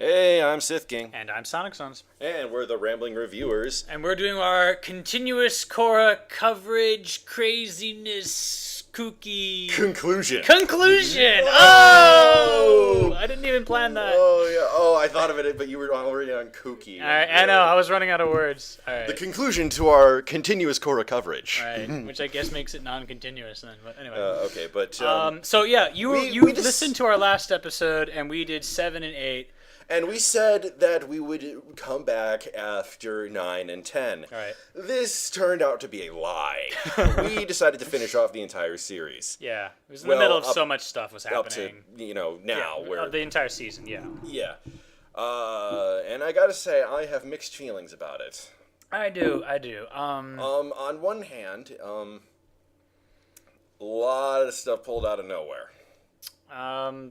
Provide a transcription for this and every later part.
Hey, I'm Sith King. And I'm Sonic Sons. And we're the Rambling Reviewers. And we're doing our continuous Korra coverage, craziness, kooky... Conclusion! Oh! I didn't even plan that. Oh, yeah. Oh, I thought of it, but you were already on kooky. Alright, I know. I was running out of words. Alright. The conclusion to our continuous Korra coverage. Alright, which I guess makes it non-continuous then. But anyway. Okay, but... so, yeah, you listened to our last episode, and we did 7 and 8. And we said that we would come back after 9 and 10. Right. This turned out to be a lie. We decided to finish off the entire series. Yeah. It was in the middle of so much stuff was happening. Up to, now. Yeah, where the entire season, yeah. Yeah. And I gotta say, I have mixed feelings about it. I do. On one hand, a lot of stuff pulled out of nowhere.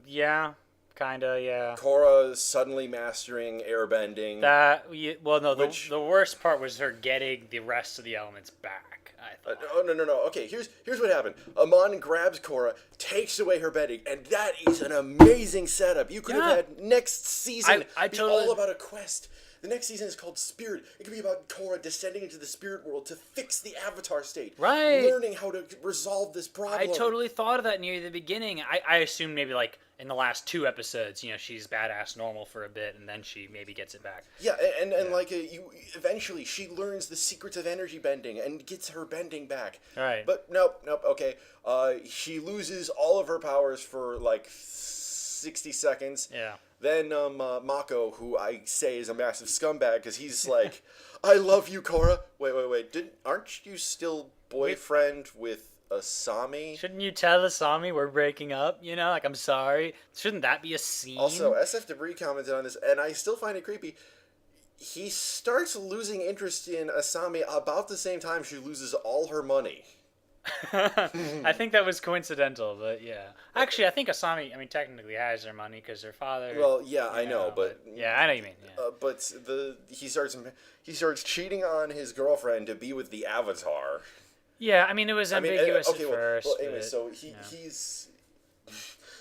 Yeah. Kinda, yeah. Korra suddenly mastering airbending. The worst part was her getting the rest of the elements back, I thought. No. Okay, here's what happened. Amon grabs Korra, takes away her bending, and that is an amazing setup. You could have had next season all about a quest. The next season is called Spirit. It could be about Korra descending into the spirit world to fix the Avatar state. Right. Learning how to resolve this problem. I totally thought of that near the beginning. I assumed maybe like in the last 2 episodes, she's badass normal for a bit, and then she maybe gets it back. Yeah, and eventually she learns the secrets of energy bending and gets her bending back. Right. But nope, okay. She loses all of her powers for like 60 seconds. Yeah. Then Mako, who I say is a massive scumbag, because he's like, I love you, Korra. Wait. Aren't you still boyfriend with Asami? Shouldn't you tell Asami we're breaking up? Like, I'm sorry. Shouldn't that be a scene? Also, SF Debris commented on this, and I still find it creepy. He starts losing interest in Asami about the same time she loses all her money. I think that was coincidental, but yeah. Actually, I think Asami, technically has her money because her father. Well, yeah, I know, but yeah, I know what you mean. Yeah. But he starts cheating on his girlfriend to be with the Avatar. Yeah, it was ambiguous at first. Well, anyway, so he's.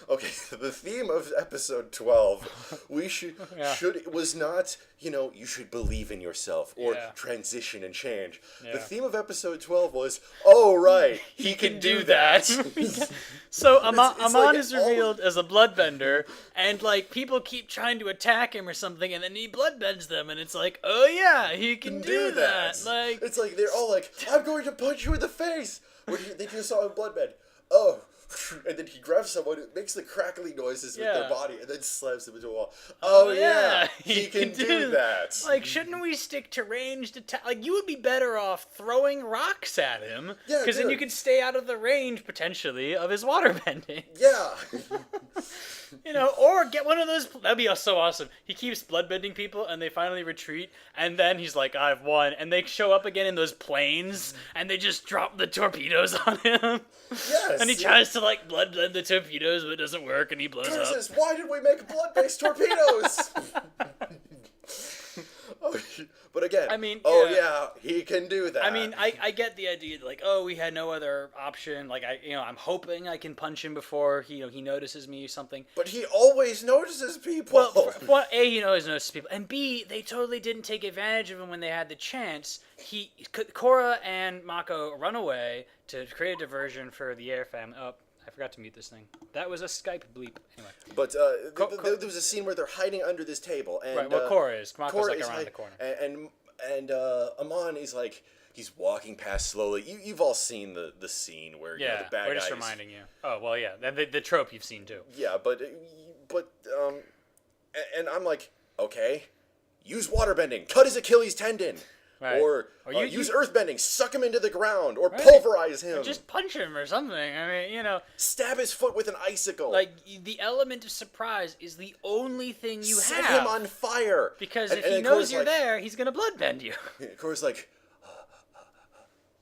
Okay, the theme of episode 12, was not, you should believe in yourself or transition and change. Yeah. The theme of episode 12 was, oh, right, he can do that. So Amon is revealed as a bloodbender, and, people keep trying to attack him or something, and then he bloodbends them, and it's like, oh, yeah, he can do that. It's like, they're all like, I'm going to punch you in the face. They just saw him bloodbend. Oh. And then he grabs someone who makes the crackly noises with their body and then slams them into a wall. Oh, yeah. He can do that. Shouldn't we stick to ranged attack? You would be better off throwing rocks at him. Yeah, because then you could stay out of the range, potentially, of his waterbending. Yeah. Or get one of those. That'd be so awesome. He keeps bloodbending people, and they finally retreat, and then he's like, I've won. And they show up again in those planes, and they just drop the torpedoes on him. Yes. And he tries to, bloodbend the torpedoes, but it doesn't work, and he blows up. Says, why did we make blood-based torpedoes? But again, he can do that. I get the idea, we had no other option. I'm hoping I can punch him before he notices me or something. But he always notices people. Well, A, he always notices people, and B, they totally didn't take advantage of him when they had the chance. Korra and Mako run away to create a diversion for the air family. Oh, I forgot to mute this thing. That was a Skype bleep. Anyway. But there was a scene where they're hiding under this table. And, right, well, Korra is. Mako's around the corner. And Amon is he's walking past slowly. You've all seen the scene where the bad guys... we're just reminding you. Oh, well, yeah. The trope you've seen, too. Yeah, but and I'm like, okay, use waterbending. Cut his Achilles tendon. Right. Or use earthbending, suck him into the ground, or pulverize him. Or just punch him or something. Stab his foot with an icicle. The element of surprise is the only thing you have. Set him on fire. Because if he knows you're there, he's going to bloodbend you. Of course,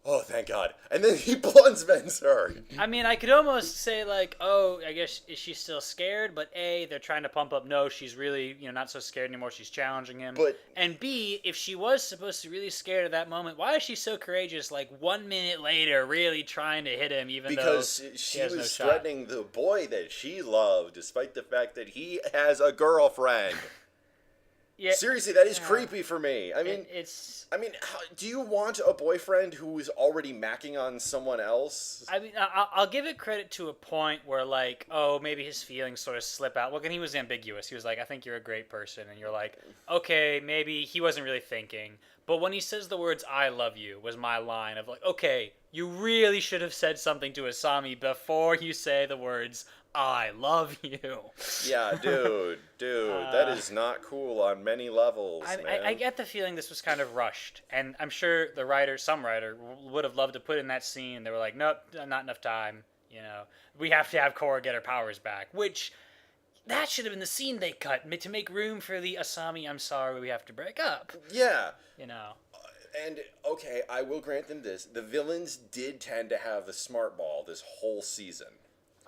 oh, thank God. And then he bloodbends her. I could almost say, I guess, is she still scared? But A, they're trying to pump up, no, she's really, not so scared anymore. She's challenging him. And B, if she was supposed to be really scared at that moment, why is she so courageous, 1 minute later, really trying to hit him, because she was threatening the boy that she loved, despite the fact that he has a girlfriend. Yeah. Seriously, that is creepy for me. I mean, do you want a boyfriend who is already macking on someone else? I mean, I'll give it credit to a point where, like, oh, maybe his feelings sort of slip out. Look, and he was ambiguous. He was like, I think you're a great person. And you're like, okay, maybe he wasn't really thinking. But when he says the words, I love you, was my line of like, okay, you really should have said something to Asami before you say the words, I love you. Yeah, dude, that is not cool on many levels, man. I get the feeling this was kind of rushed, and I'm sure some writer would have loved to put in that scene. They were like, nope, not enough time. You know, we have to have Korra get her powers back, which that should have been the scene they cut to make room for the Asami, I'm sorry, we have to break up. Yeah. You know. And, okay, I will grant them this. The villains did tend to have the smart ball this whole season.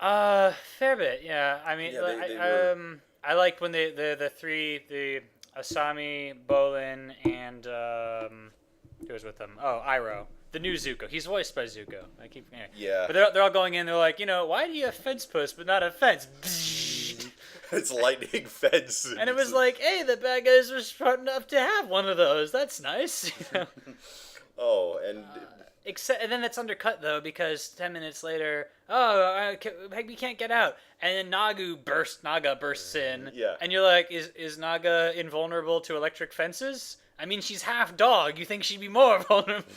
Fair bit, yeah. I mean, yeah, I liked when the Asami, Bolin, and who was with them? Oh, Iroh, the new Zuko. He's voiced by Zuko. Yeah. But they're all going in. They're like, why do you have fence posts but not a fence? It's lightning fence. And it was like, hey, the bad guys were smart enough to have one of those. That's nice. Oh, and. And then it's undercut though because 10 minutes later, we can't get out, and then Naga bursts in, and you're like, is Naga invulnerable to electric fences? I mean, she's half dog. You think she'd be more vulnerable?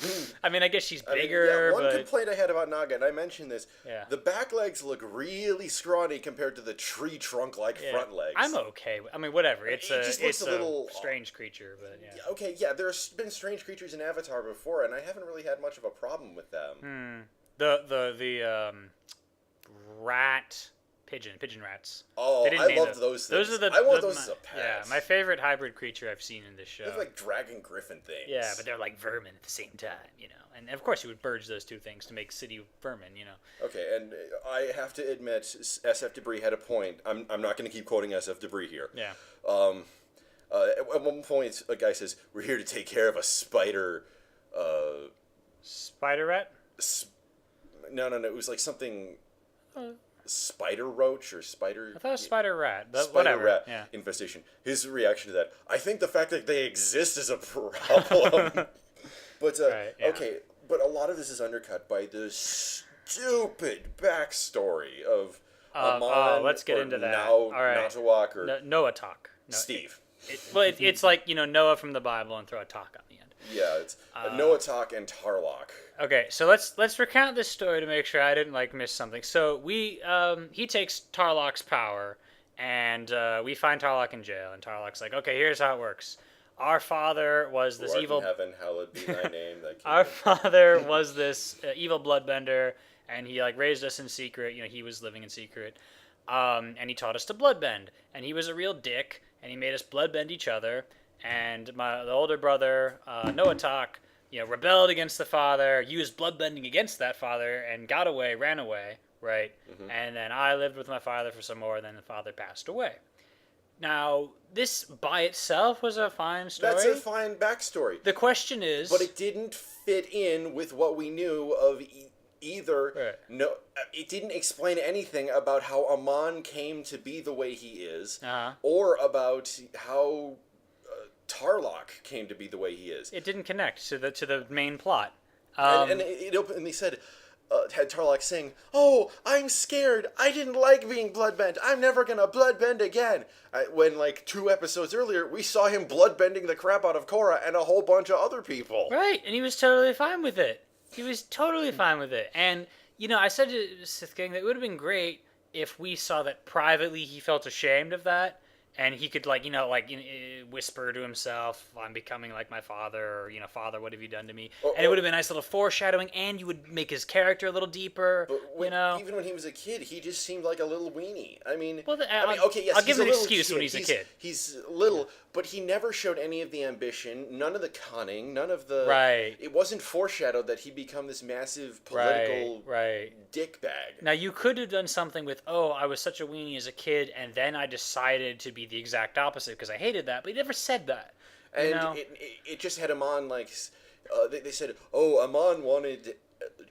I mean, I guess she's bigger. One complaint I had about Naga, and I mentioned this. Yeah. The back legs look really scrawny compared to the tree trunk-like front legs. I'm okay. I mean, whatever. It's a little strange creature, but yeah. Okay, yeah. There's been strange creatures in Avatar before, and I haven't really had much of a problem with them. The rat. Pigeon rats. Oh, I love those things. I want those as a pet. Yeah, my favorite hybrid creature I've seen in this show. They're like dragon griffin things. Yeah, but they're like vermin at the same time, And of course you would merge those two things to make city vermin, Okay, and I have to admit, SF Debris had a point. I'm not going to keep quoting SF Debris here. Yeah. At one point, a guy says, "We're here to take care of a spider." Spider rat? No. It was like something. Spider roach or spider. I thought it was spider rat. But spider whatever. rat yeah. infestation. His reaction to that, I think the fact that they exist is a problem. But okay, but a lot of this is undercut by the stupid backstory of Amon. Let's get into that. All right. Natawak or Noah talk. Steve. It's like Noah from the Bible and throw a talk on the end. Yeah, it's Noah Talk and Tarlok. Okay, so let's recount this story to make sure I didn't miss something. So he takes Tarlok's power, and we find Tarlok in jail, and Tarlok's like, okay, here's how it works. Our father was this evil. In heaven, hallowed be thy name. Our father was this evil bloodbender, and he raised us in secret. He was living in secret, and he taught us to bloodbend, and he was a real dick, and he made us bloodbend each other. And the older brother, Noah Talk, rebelled against the father, used bloodbending against that father, and ran away, right? Mm-hmm. And then I lived with my father for some more, then the father passed away. Now, this by itself was a fine story. That's a fine backstory. The question is... But it didn't fit in with what we knew of either... Right. No, it didn't explain anything about how Amon came to be the way he is, or about how... Tarlok came to be the way he is. It didn't connect to the main plot. And it openly said, had Tarlok saying, "Oh, I'm scared. I didn't like being bloodbent. I'm never gonna bloodbend again." When 2 episodes earlier, we saw him bloodbending the crap out of Korra and a whole bunch of other people. Right, and he was totally fine with it. And I said to Sith King that it would have been great if we saw that privately he felt ashamed of that. And he could whisper to himself, "I'm becoming like my father," or "Father, what have you done to me?" And it would have been a nice little foreshadowing, and you would make his character a little deeper. But even when he was a kid, he just seemed like a little weenie. I mean, okay, yes, I'll give him an excuse when he's a kid. He's little, but he never showed any of the ambition, none of the cunning, none of the. Right. It wasn't foreshadowed that he'd become this massive political dickbag. Now you could have done something with, I was such a weenie as a kid, and then I decided to be the exact opposite because I hated that, but he never said that. And it just had Amon they said, Amon wanted,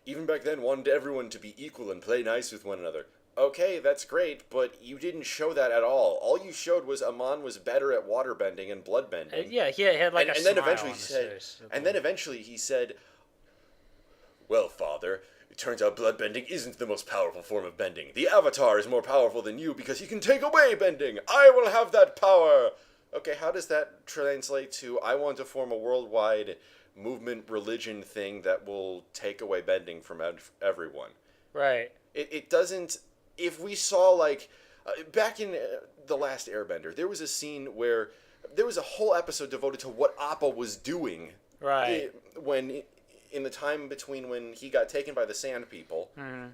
even back then, wanted everyone to be equal and play nice with one another. okay, that's great, but you didn't show that at all. All you showed was Amon was better at waterbending and bloodbending. Yeah, he had like a and smile then eventually on he his said, face. and then eventually he said, "Well, Father, it turns out bloodbending isn't the most powerful form of bending. The Avatar is more powerful than you because he can take away bending. I will have that power." Okay, how does that translate to I want to form a worldwide movement religion thing that will take away bending from everyone? Right. It doesn't. If we saw like back in the last Airbender, there was a scene where there was a whole episode devoted to what Appa was doing. Right. When in the time between when he got taken by the Sand People. Mm-hmm.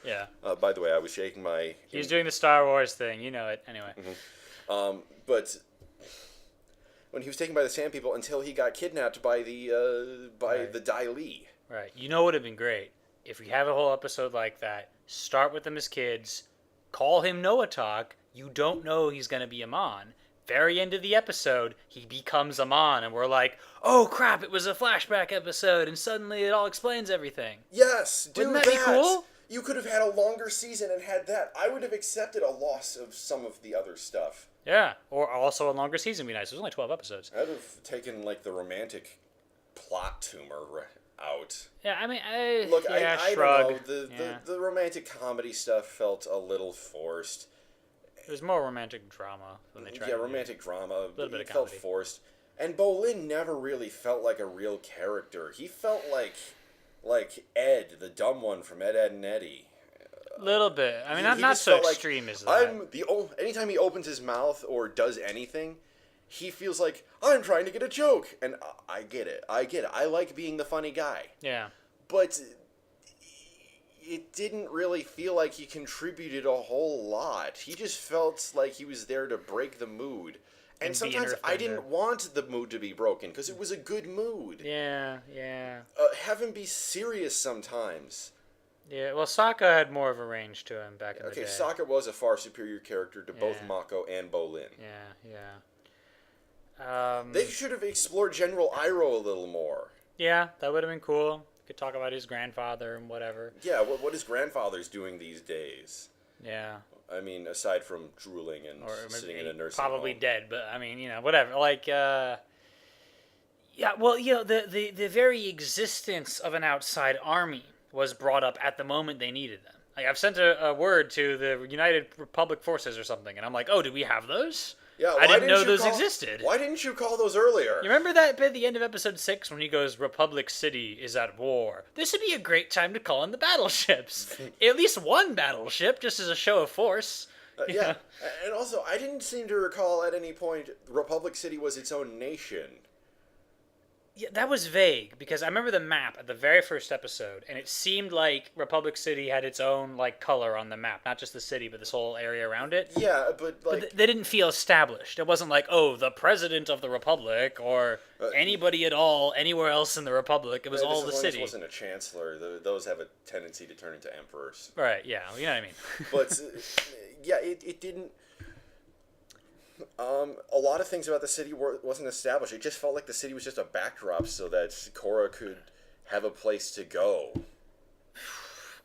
Yeah. By the way, I was shaking my. He was doing the Star Wars thing. You know it. Anyway. Mm-hmm. But when he was taken by the Sand People until he got kidnapped by the the Dai Li. Right. You know what would have been great? If we have a whole episode like that, start with them as kids, call him Noah Talk, you don't know he's going to be Amon. Very end of the episode, he becomes Amon, and we're like, oh crap, it was a flashback episode, and suddenly it all explains everything. Yes, do Wouldn't that be cool? You could have had a longer season and had that. I would have accepted a loss of some of the other stuff. Yeah, or also a longer season would be nice. It was only 12 episodes. I'd have taken, like, the romantic plot tumor out. Yeah, I mean, I shrug. don't know. The romantic comedy stuff felt a little forced. It was more romantic drama than they tried. Yeah, romantic drama. A little bit of felt comedy. Forced. And Bolin never really felt like a real character. He felt like Ed, the dumb one from Ed, Edd and Eddy. A little bit. I mean, not so extreme as that. Anytime he opens his mouth or does anything, he feels like, I'm trying to get a joke. And I get it. I like being the funny guy. Yeah. But it didn't really feel like he contributed a whole lot. He just felt like he was there to break the mood. And sometimes I didn't want the mood to be broken because it was a good mood. Yeah. Have him be serious sometimes. Yeah, well, Sokka had more of a range to him back in the day. Okay, Sokka was a far superior character to both Mako and Bolin. Yeah. They should have explored General Iroh a little more. Yeah, that would have been cool. Could talk about his grandfather and whatever. Yeah, what his grandfather's doing these days. Yeah. I mean, aside from drooling and sitting in a nursing probably home. dead, but I mean, whatever. Like, yeah, well, the very existence of an outside army was brought up at the moment they needed them. Like, I've sent a word to the United Republic Forces or something, and I'm like, oh, do we have those? Yeah, I didn't know those existed. Why didn't you call those earlier? You remember that bit at the end of episode 6 when he goes, Republic City is at war? This would be a great time to call in the battleships. At least one battleship, just as a show of force. Yeah, and also, I didn't seem to recall at any point Republic City was its own nation. Yeah, that was vague, because I remember the map at the very first episode, and it seemed like Republic City had its own, like, color on the map. Not just the city, but this whole area around it. Yeah, but, like... But they didn't feel established. It wasn't like, oh, the President of the Republic, or anybody at all, anywhere else in the Republic. It was all the city. This wasn't a chancellor. Those have a tendency to turn into emperors. Right, yeah, you know what I mean. But, yeah, it didn't... a lot of things about the city wasn't established. It just felt like the city was just a backdrop so that Korra could have a place to go.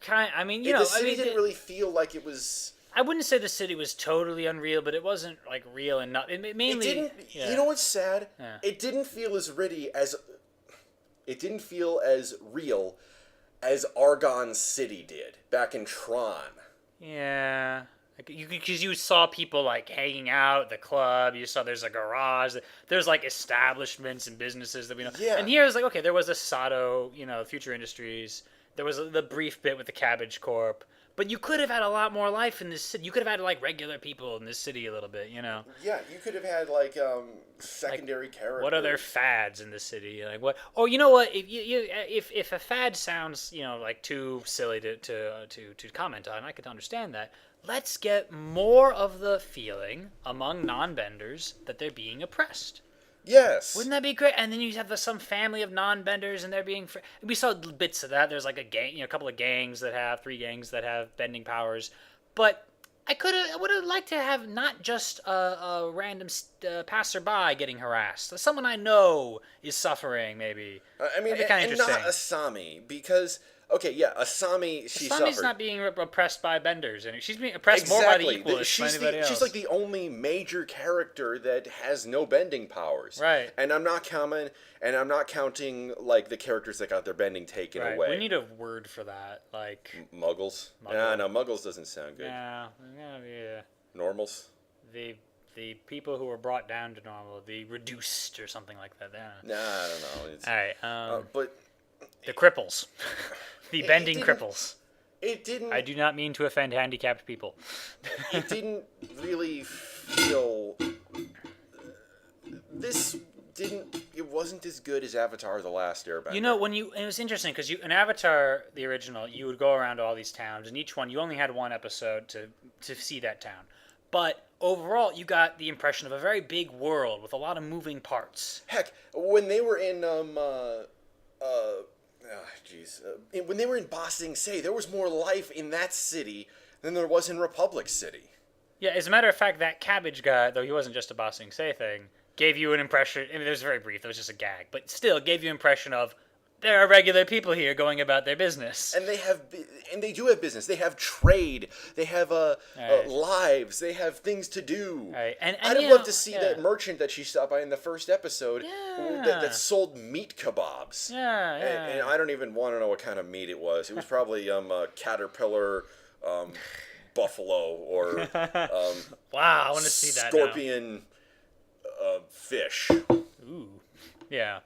The city didn't really feel like it was... I wouldn't say the city was totally unreal, but it wasn't, like, real and not... It mainly... It didn't... Yeah. You know what's sad? Yeah. It didn't feel as It didn't feel as real as Argon City did back in Tron. Yeah... Because you saw people, like, hanging out at the club. You saw there's a garage. There's, like, establishments and businesses that we know. Yeah. And here's, like, okay, there was a Sato, Future Industries. There was the brief bit with the Cabbage Corp. But you could have had a lot more life in this city. You could have had, like, regular people in this city a little bit, Yeah, you could have had, like, secondary characters. What are their fads in the city? Like, what? Oh, you know what? If a fad sounds, like, too silly to comment on, I could understand that. Let's get more of the feeling among non-benders that they're being oppressed. Yes. Wouldn't that be great? And then you have some family of non-benders, and they're being... We saw bits of that. There's like a gang, a couple of gangs that have... 3 gangs that have bending powers. But I would have liked to have not just a random passerby getting harassed. Someone I know is suffering, maybe. And not Asami, because Okay, yeah, Asami's suffered. not being oppressed by benders, and she's being oppressed more by the equalists than anybody else. She's like the only major character that has no bending powers. Right. And I'm not counting like the characters that got their bending taken away. We need a word for that, like Muggles. Nah, no, Muggles doesn't sound good. Yeah. Normals. The people who were brought down to normal, the reduced or something like that. Nah, I don't know. All right. But the cripples. The bending cripples. It didn't... I do not mean to offend handicapped people. It didn't really feel... It wasn't as good as Avatar: The Last Airbender. You know, it was interesting because in Avatar, the original, you would go around to all these towns, and each one, you only had one episode to see that town. But overall, you got the impression of a very big world with a lot of moving parts. Heck, when they were in when they were in Ba Sing Se, there was more life in that city than there was in Republic City. Yeah, as a matter of fact, that cabbage guy, though he wasn't just a Ba Sing Se thing, gave you an impression. I mean, it was very brief. It was just a gag, but still gave you an impression of there are regular people here going about their business. And they do have business. They have trade. They have lives. They have things to do. Right. And I'd have loved to see that merchant that she stopped by in the first episode that sold meat kebabs. Yeah. And I don't even want to know what kind of meat it was. It was probably caterpillar, buffalo, or wow, I want to see that scorpion fish. Ooh. Yeah.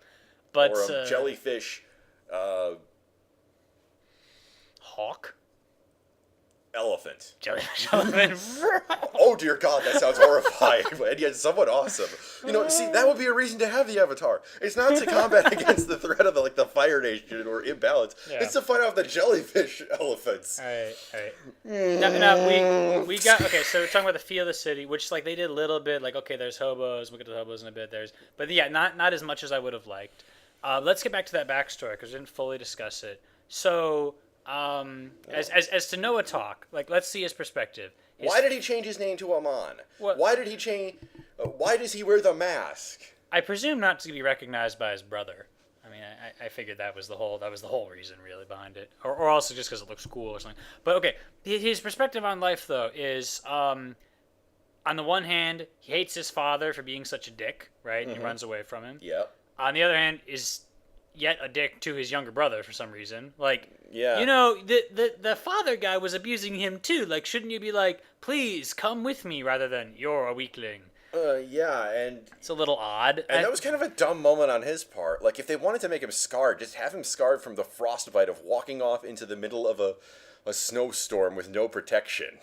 But, or jellyfish, hawk, elephant. Jellyfish elephant. Oh dear God, that sounds horrifying, and yet somewhat awesome. You know, see, that would be a reason to have the Avatar. It's not to combat against the threat of the Fire Nation or imbalance. Yeah. It's to fight off the jellyfish elephants. All right. Now we got so we're talking about the feel of the city, which they did a little bit. Okay, there's hobos. We'll get to the hobos in a bit. But yeah, not as much as I would have liked. Let's get back to that backstory because we didn't fully discuss it. So, as to Noah talk, let's see his perspective. Why did he change his name to Amon? Why did he change? Why does he wear the mask? I presume not to be recognized by his brother. I mean, I figured that was the whole reason really behind it, or also just because it looks cool or something. But okay, his perspective on life though is, on the one hand, he hates his father for being such a dick, right? And he runs away from him. Yeah. On the other hand, is yet a dick to his younger brother for some reason. Yeah. You know, the father guy was abusing him too. Shouldn't you be please come with me rather than you're a weakling? Yeah, and it's a little odd. And that was kind of a dumb moment on his part. If they wanted to make him scarred, just have him scarred from the frostbite of walking off into the middle of a snowstorm with no protection.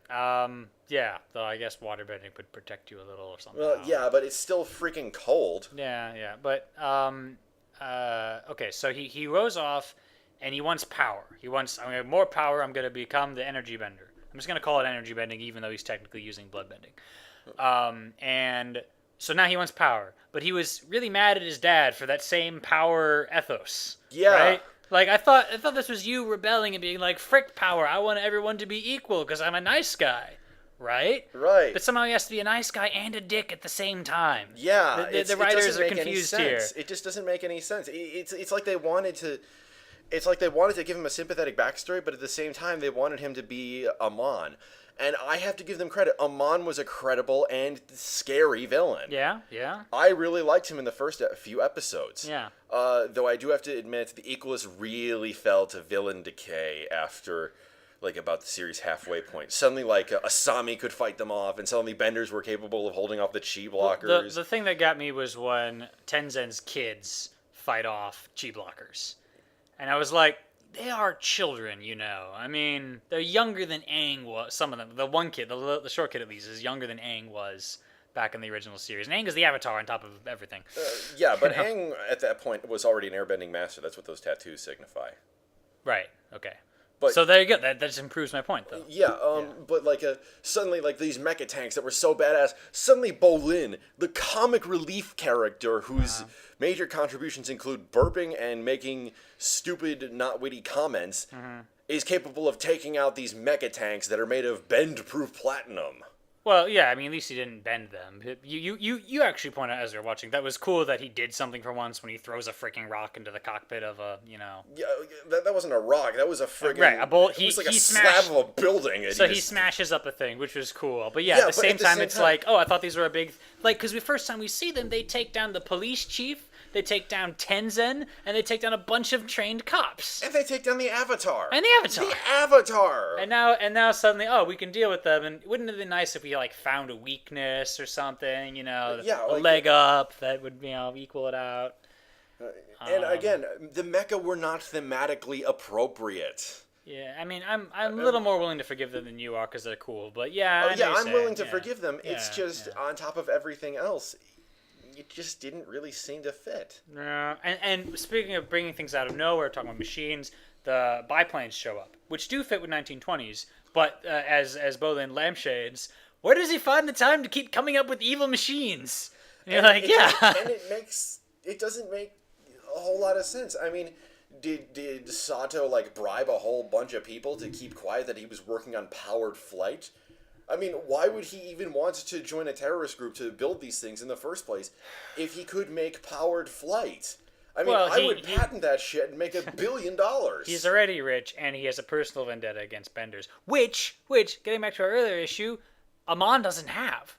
Yeah, though I guess waterbending would protect you a little or something. Well, yeah, but it's still freaking cold. Yeah, but, okay, so he rose off, and he wants power. I'm going to have more power, I'm going to become the energy bender. I'm just going to call it energy bending, even though he's technically using blood bending. And so now he wants power, but he was really mad at his dad for that same power ethos. Yeah. Right? I thought this was you rebelling and being frick power, I want everyone to be equal because I'm a nice guy. Right? Right. But somehow he has to be a nice guy and a dick at the same time. Yeah. The writers are confused here. It just doesn't make any sense. It's like they wanted to... It's like they wanted to give him a sympathetic backstory, but at the same time, they wanted him to be Amon. And I have to give them credit. Amon was a credible and scary villain. Yeah. I really liked him in the first few episodes. Yeah. Though I do have to admit, the Equalists really fell to villain decay after... about the series halfway point. Suddenly, Asami could fight them off, and suddenly Benders were capable of holding off the chi blockers. Well, the thing that got me was when Tenzen's kids fight off chi blockers. And I was like, they are children, you know. I mean, they're younger than Aang was. Some of them. The one kid, the short kid at least, is younger than Aang was back in the original series. And Aang is the Avatar on top of everything. Yeah, but Aang, at that point, was already an airbending master. That's what those tattoos signify. Right, okay. But, so there you go. That just improves my point, though. Yeah, but suddenly these mecha tanks that were so badass. Suddenly, Bolin, the comic relief character whose major contributions include burping and making stupid, not witty comments, is capable of taking out these mecha tanks that are made of bend-proof platinum. Well, yeah, I mean, at least he didn't bend them. You actually point out as you're watching, that was cool that he did something for once when he throws a freaking rock into the cockpit of a, Yeah, that wasn't a rock. That was a friggin'... Right, a bolt. It was like a slab of a building. So he smashes up a thing, which was cool. But yeah, at the same time, it's like, oh, I thought these were a big... Like, because the first time we see them, they take down the police chief, they take down Tenzin, and they take down a bunch of trained cops. And they take down the Avatar. The Avatar! And now suddenly, oh, we can deal with them. And wouldn't it be nice if we, like, found a weakness or something, a leg up that would, equal it out. And again, the mecha were not thematically appropriate. Yeah, I mean, I'm a little more willing to forgive them than you are because they're cool. But yeah, I'm willing to forgive them. It's just on top of everything else, it just didn't really seem to fit. No, and speaking of bringing things out of nowhere, talking about machines, the biplanes show up, which do fit with 1920s. But as Bolin lampshades, where does he find the time to keep coming up with evil machines? And you're like, and it doesn't make a whole lot of sense. I mean, did Sato bribe a whole bunch of people to keep quiet that he was working on powered flight? I mean, why would he even want to join a terrorist group to build these things in the first place if he could make powered flight? I mean, I would patent that shit and make $1 billion. He's already rich, and he has a personal vendetta against Benders, which, getting back to our earlier issue, Amon doesn't have.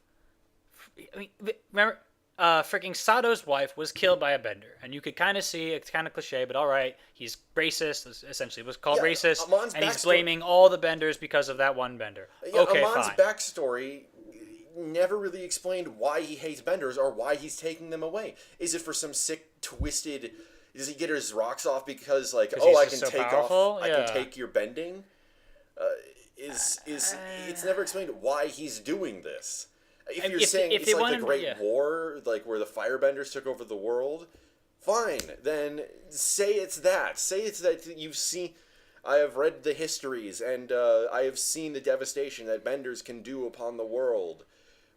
I mean, remember, freaking Sato's wife was killed by a Bender, and you could kind of see, it's kind of cliche, but all right, he's racist, essentially, was called racist, and he's blaming all the Benders because of that one Bender. Yeah, okay, Amon's fine. backstory never really explained why he hates Benders or why he's taking them away. Is it for some sick, twisted... Does he get his rocks off because, I can take your bending? It's never explained why he's doing this. If you're saying it's like the Great War, where the Firebenders took over the world, fine. Then say it's that. Say it's that you've seen... I have read the histories, and I have seen the devastation that Benders can do upon the world.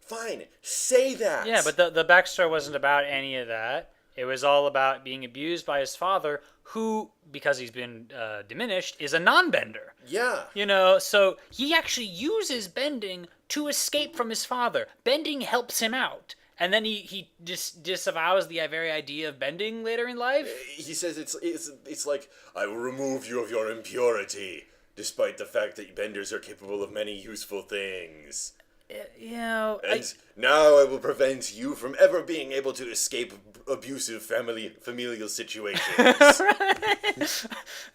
Fine. Say that. Yeah, but the backstory wasn't about any of that. It was all about being abused by his father, who, because he's been diminished, is a non-bender. Yeah. So he actually uses bending to escape from his father. Bending helps him out. And then he just disavows the very idea of bending later in life. He says it's like, I will remove you of your impurity, despite the fact that benders are capable of many useful things. Now I will prevent you from ever being able to escape abusive familial situations. Wait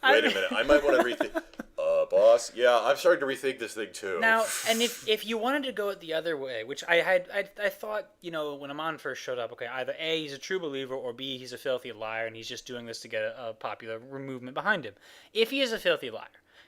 a minute, I might want to rethink. Boss, yeah, I'm starting to rethink this thing too. Now, and if you wanted to go it the other way, which I thought, when Amon first showed up, okay, either A, he's a true believer, or B, he's a filthy liar, and he's just doing this to get a popular movement behind him. If he is a filthy liar,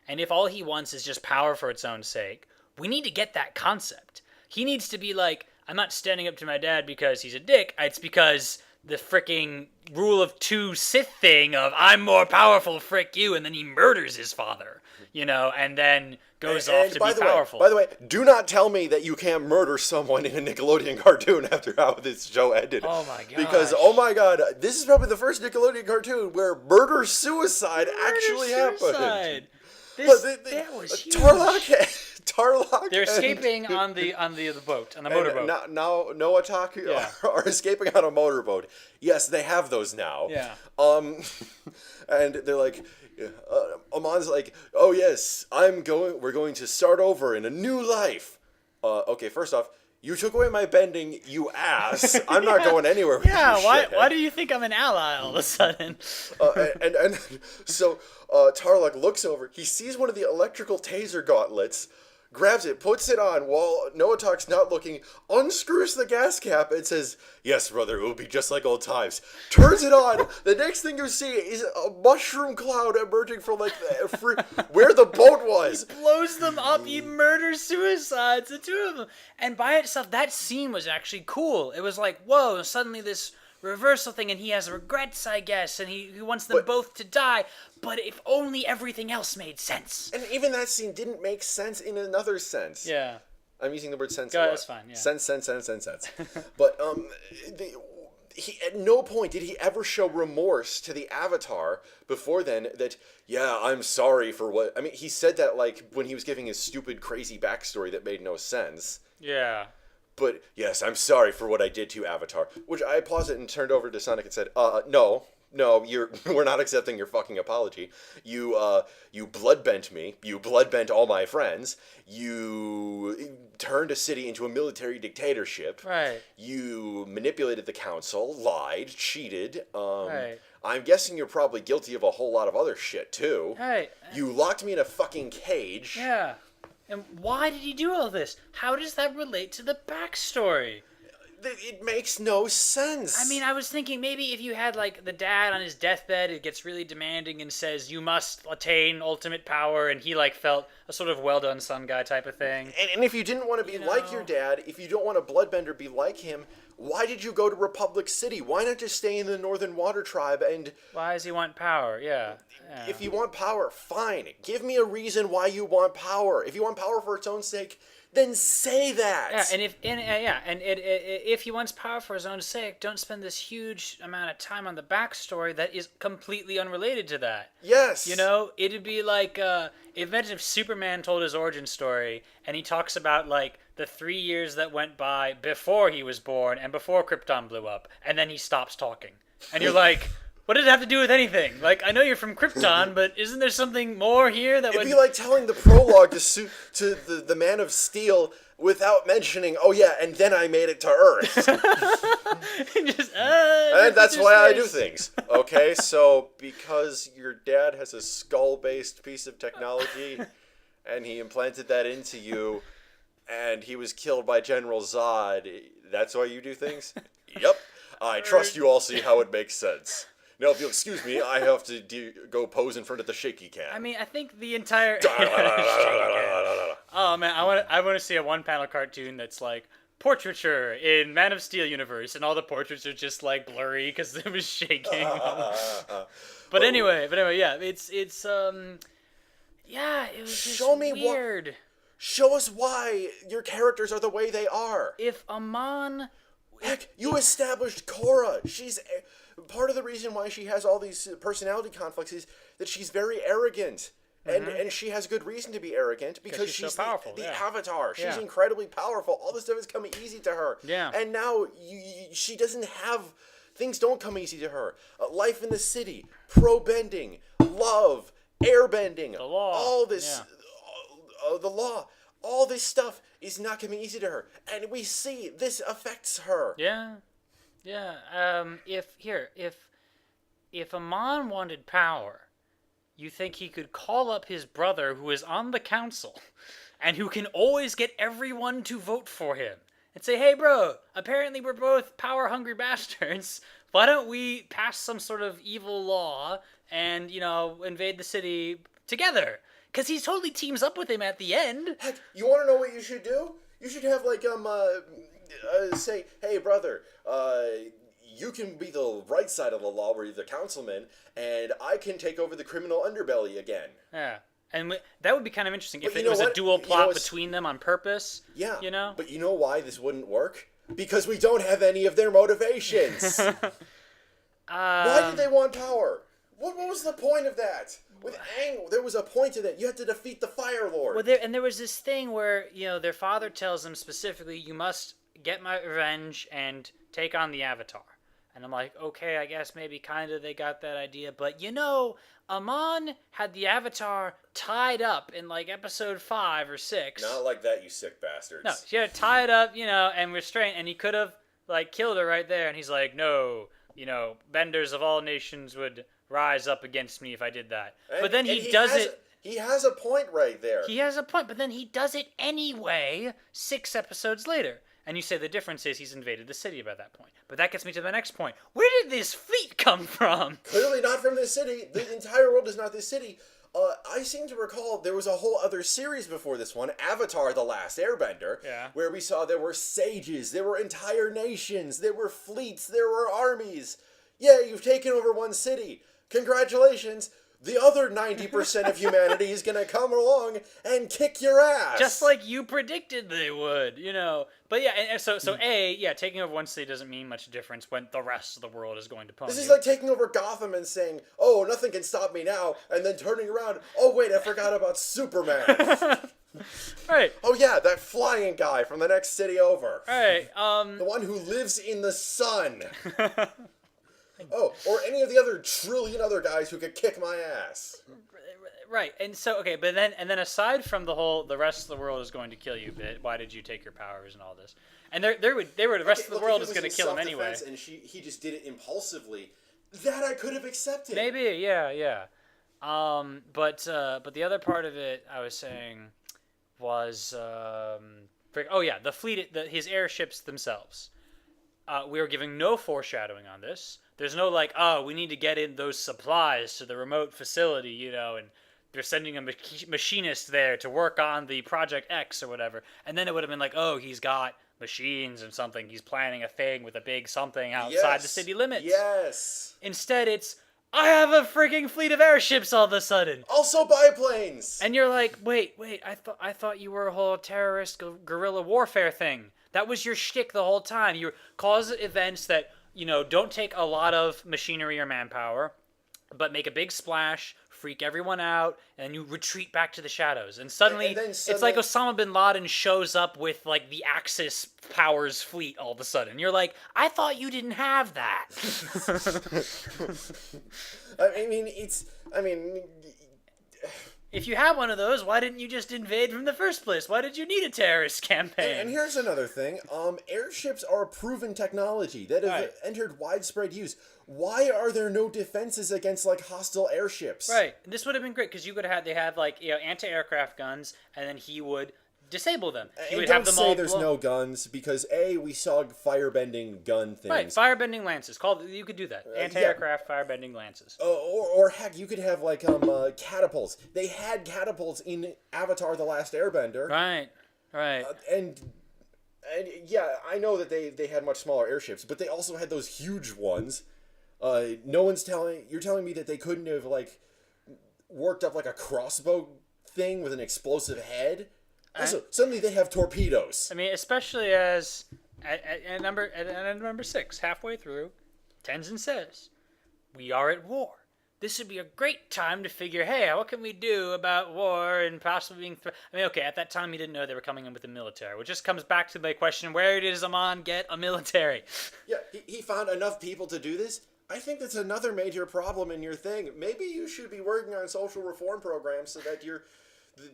and if all he wants is just power for its own sake, we need to get that concept. He needs to be like, I'm not standing up to my dad because he's a dick. It's because the freaking rule of two Sith thing of I'm more powerful, frick you, and then he murders his father, and then goes off to be powerful. By the way, do not tell me that you can't murder someone in a Nickelodeon cartoon after how this show ended. Oh my god! Because oh my god, this is probably the first Nickelodeon cartoon where murder-suicide actually happened. That was huge. Tarlok. They're escaping on the boat, on the motorboat. Now Noah are escaping on a motorboat. Yes, they have those now. Yeah. And they're like, Amon's like, oh yes, we're going to start over in a new life. Okay, first off, you took away my bending, you ass. I'm not going anywhere with you. Yeah, why do you think I'm an ally all of a sudden? So Tarlok looks over. He sees one of the electrical taser gauntlets, grabs it, puts it on while Noatak's not looking, unscrews the gas cap and says, yes, brother, it will be just like old times. Turns it on. The next thing you see is a mushroom cloud emerging from where the boat was. He blows them up. He murders suicides, the two of them. And by itself, that scene was actually cool. It was like, whoa, suddenly this reversal thing, and he has regrets, I guess, and he wants them both to die, but if only everything else made sense. And even that scene didn't make sense in another sense. Yeah. I'm using the word sense a lot. That's fine, yeah. Sense. But he at no point did he ever show remorse to the Avatar before then that, yeah, I'm sorry for what... I mean, he said that, when he was giving his stupid, crazy backstory that made no sense. Yeah. But yes, I'm sorry for what I did to Avatar. Which I paused it and turned over to Sonic and said, no, we're not accepting your fucking apology. You bloodbent me. You bloodbent all my friends. You turned a city into a military dictatorship. Right. You manipulated the council, lied, cheated. Right. I'm guessing you're probably guilty of a whole lot of other shit, too. Right. You locked me in a fucking cage. Yeah. And why did he do all this? How does that relate to the backstory? It makes no sense. I mean, I was thinking maybe if you had, like, the dad on his deathbed, it gets really demanding and says, you must attain ultimate power, and he, like, felt a sort of well-done son guy type of thing. And if you didn't want to be like your dad, if you don't want a bloodbender be like him, why did you go to Republic City? Why not just stay in the Northern Water Tribe and... Why does he want power? Yeah. If you want power, fine. Give me a reason why you want power. If you want power for its own sake, then say that. Yeah, and if he wants power for his own sake, don't spend this huge amount of time on the backstory that is completely unrelated to that. Yes. You know, it'd be like, imagine if Superman told his origin story, and he talks about, like, the 3 years that went by before he was born and before Krypton blew up, and then he stops talking. And you're like... What does it have to do with anything? Like, I know you're from Krypton, but isn't there something more here that would... It'd be like telling the prologue to the Man of Steel without mentioning, oh yeah, and then I made it to Earth. Just, and that's why I do things. Okay, so because your dad has a skull-based piece of technology, and he implanted that into you, and he was killed by General Zod, that's why you do things? Yep. I trust you all see how it makes sense. Now, if you'll excuse me, I have to go pose in front of the shaky cam. I mean, I think the entire... Oh, man, I want to see a one-panel cartoon that's like, portraiture in Man of Steel universe, and all the portraits are just, like, blurry because it was shaking. But anyway, yeah, it's yeah, it was just weird. Show us why your characters are the way they are. If Amon... Heck, you established Korra. She's... Part of the reason why she has all these personality conflicts is that she's very arrogant. And she has good reason to be arrogant because she's so powerful, the Avatar. She's incredibly powerful. All this stuff is coming easy to her. Yeah. And now she doesn't have... Things don't come easy to her. Life in the city, pro-bending, love, airbending, the law. All this... the law. All this stuff is not coming easy to her. And we see this affects her. Yeah. Yeah, if Amon wanted power, you think he could call up his brother who is on the council and who can always get everyone to vote for him and say, hey, bro, apparently we're both power-hungry bastards. Why don't we pass some sort of evil law and, invade the city together? Because he totally teams up with him at the end. Heck, you want to know what you should do? You should have, say, hey, brother, you can be the right side of the law where you're the councilman, and I can take over the criminal underbelly again. Yeah. And that would be kind of interesting if it was a dual plot between them on purpose. Yeah. But you know why this wouldn't work? Because we don't have any of their motivations. Why did they want power? What was the point of that? With Aang, there was a point to that. You had to defeat the Fire Lord. Well, there was this thing where, their father tells them specifically, you must get my revenge and take on the Avatar. And I'm like, okay, I guess maybe kind of they got that idea. But, Amon had the Avatar tied up in, episode 5 or 6. Not like that, you sick bastards. No, she had it tied up, and restrained. And he could have, killed her right there. And he's like, no, benders of all nations would rise up against me if I did that. But then he does it. He has a point right there. He has a point, but then he does it anyway 6 episodes later. And you say the difference is he's invaded the city by that point. But that gets me to the next point. Where did this fleet come from? Clearly not from this city. The entire world is not this city. I seem to recall there was a whole other series before this one, Avatar: The Last Airbender, where we saw there were sages, there were entire nations, there were fleets, there were armies. Yeah, you've taken over one city. Congratulations. The other 90% of humanity is going to come along and kick your ass. Just like you predicted they would, But yeah, and so taking over one city doesn't mean much difference when the rest of the world is going to pwn. This is like taking over Gotham and saying, oh, nothing can stop me now, and then turning around, oh, wait, I forgot about Superman. Right. Oh yeah, that flying guy from the next city over. Right. The one who lives in the sun. Oh, or any of the other trillion other guys who could kick my ass. Right. And so okay, but then aside from the rest of the world is going to kill you bit, why did you take your powers and all this? And the rest of the world is going to kill him anyway. And he just did it impulsively. That I could have accepted. Maybe, yeah. But the other part of it I was saying was the fleet, his airships themselves. We were giving no foreshadowing on this. There's no we need to get in those supplies to the remote facility, and they're sending a machinist there to work on the Project X or whatever. And then it would have been he's got machines and something. He's planning a thing with a big something outside the city limits. Yes. Instead, it's, I have a freaking fleet of airships all of a sudden. Also biplanes. And you're like, wait, I thought you were a whole terrorist guerrilla warfare thing. That was your shtick the whole time. You cause events that, don't take a lot of machinery or manpower, but make a big splash, freak everyone out, and you retreat back to the shadows. And suddenly, it's like Osama bin Laden shows up with, the Axis powers fleet all of a sudden. You're like, I thought you didn't have that. If you had one of those, why didn't you just invade from the first place? Why did you need a terrorist campaign? And here's another thing. Airships are a proven technology that have entered widespread use. Why are there no defenses against, hostile airships? Right. And this would have been great, because you could have anti-aircraft guns, and then he would disable them. He would have them all there's no guns, because we saw firebending gun things. Right, firebending lances. You could do that. Anti-aircraft firebending lances. Or heck, you could have catapults. They had catapults in Avatar: The Last Airbender. Right. And yeah, I know that they had much smaller airships, but they also had those huge ones. You're telling me that they couldn't have worked up a crossbow thing with an explosive head? Also, suddenly they have torpedoes. I mean, especially as at number 6, halfway through, Tenzin says, "We are at war. This would be a great time to figure, hey, what can we do about war and possibly being... at that time he didn't know they were coming in with the military, which just comes back to the question, where does Amon get a military? Yeah, he found enough people to do this. I think that's another major problem in your thing. Maybe you should be working on social reform programs so that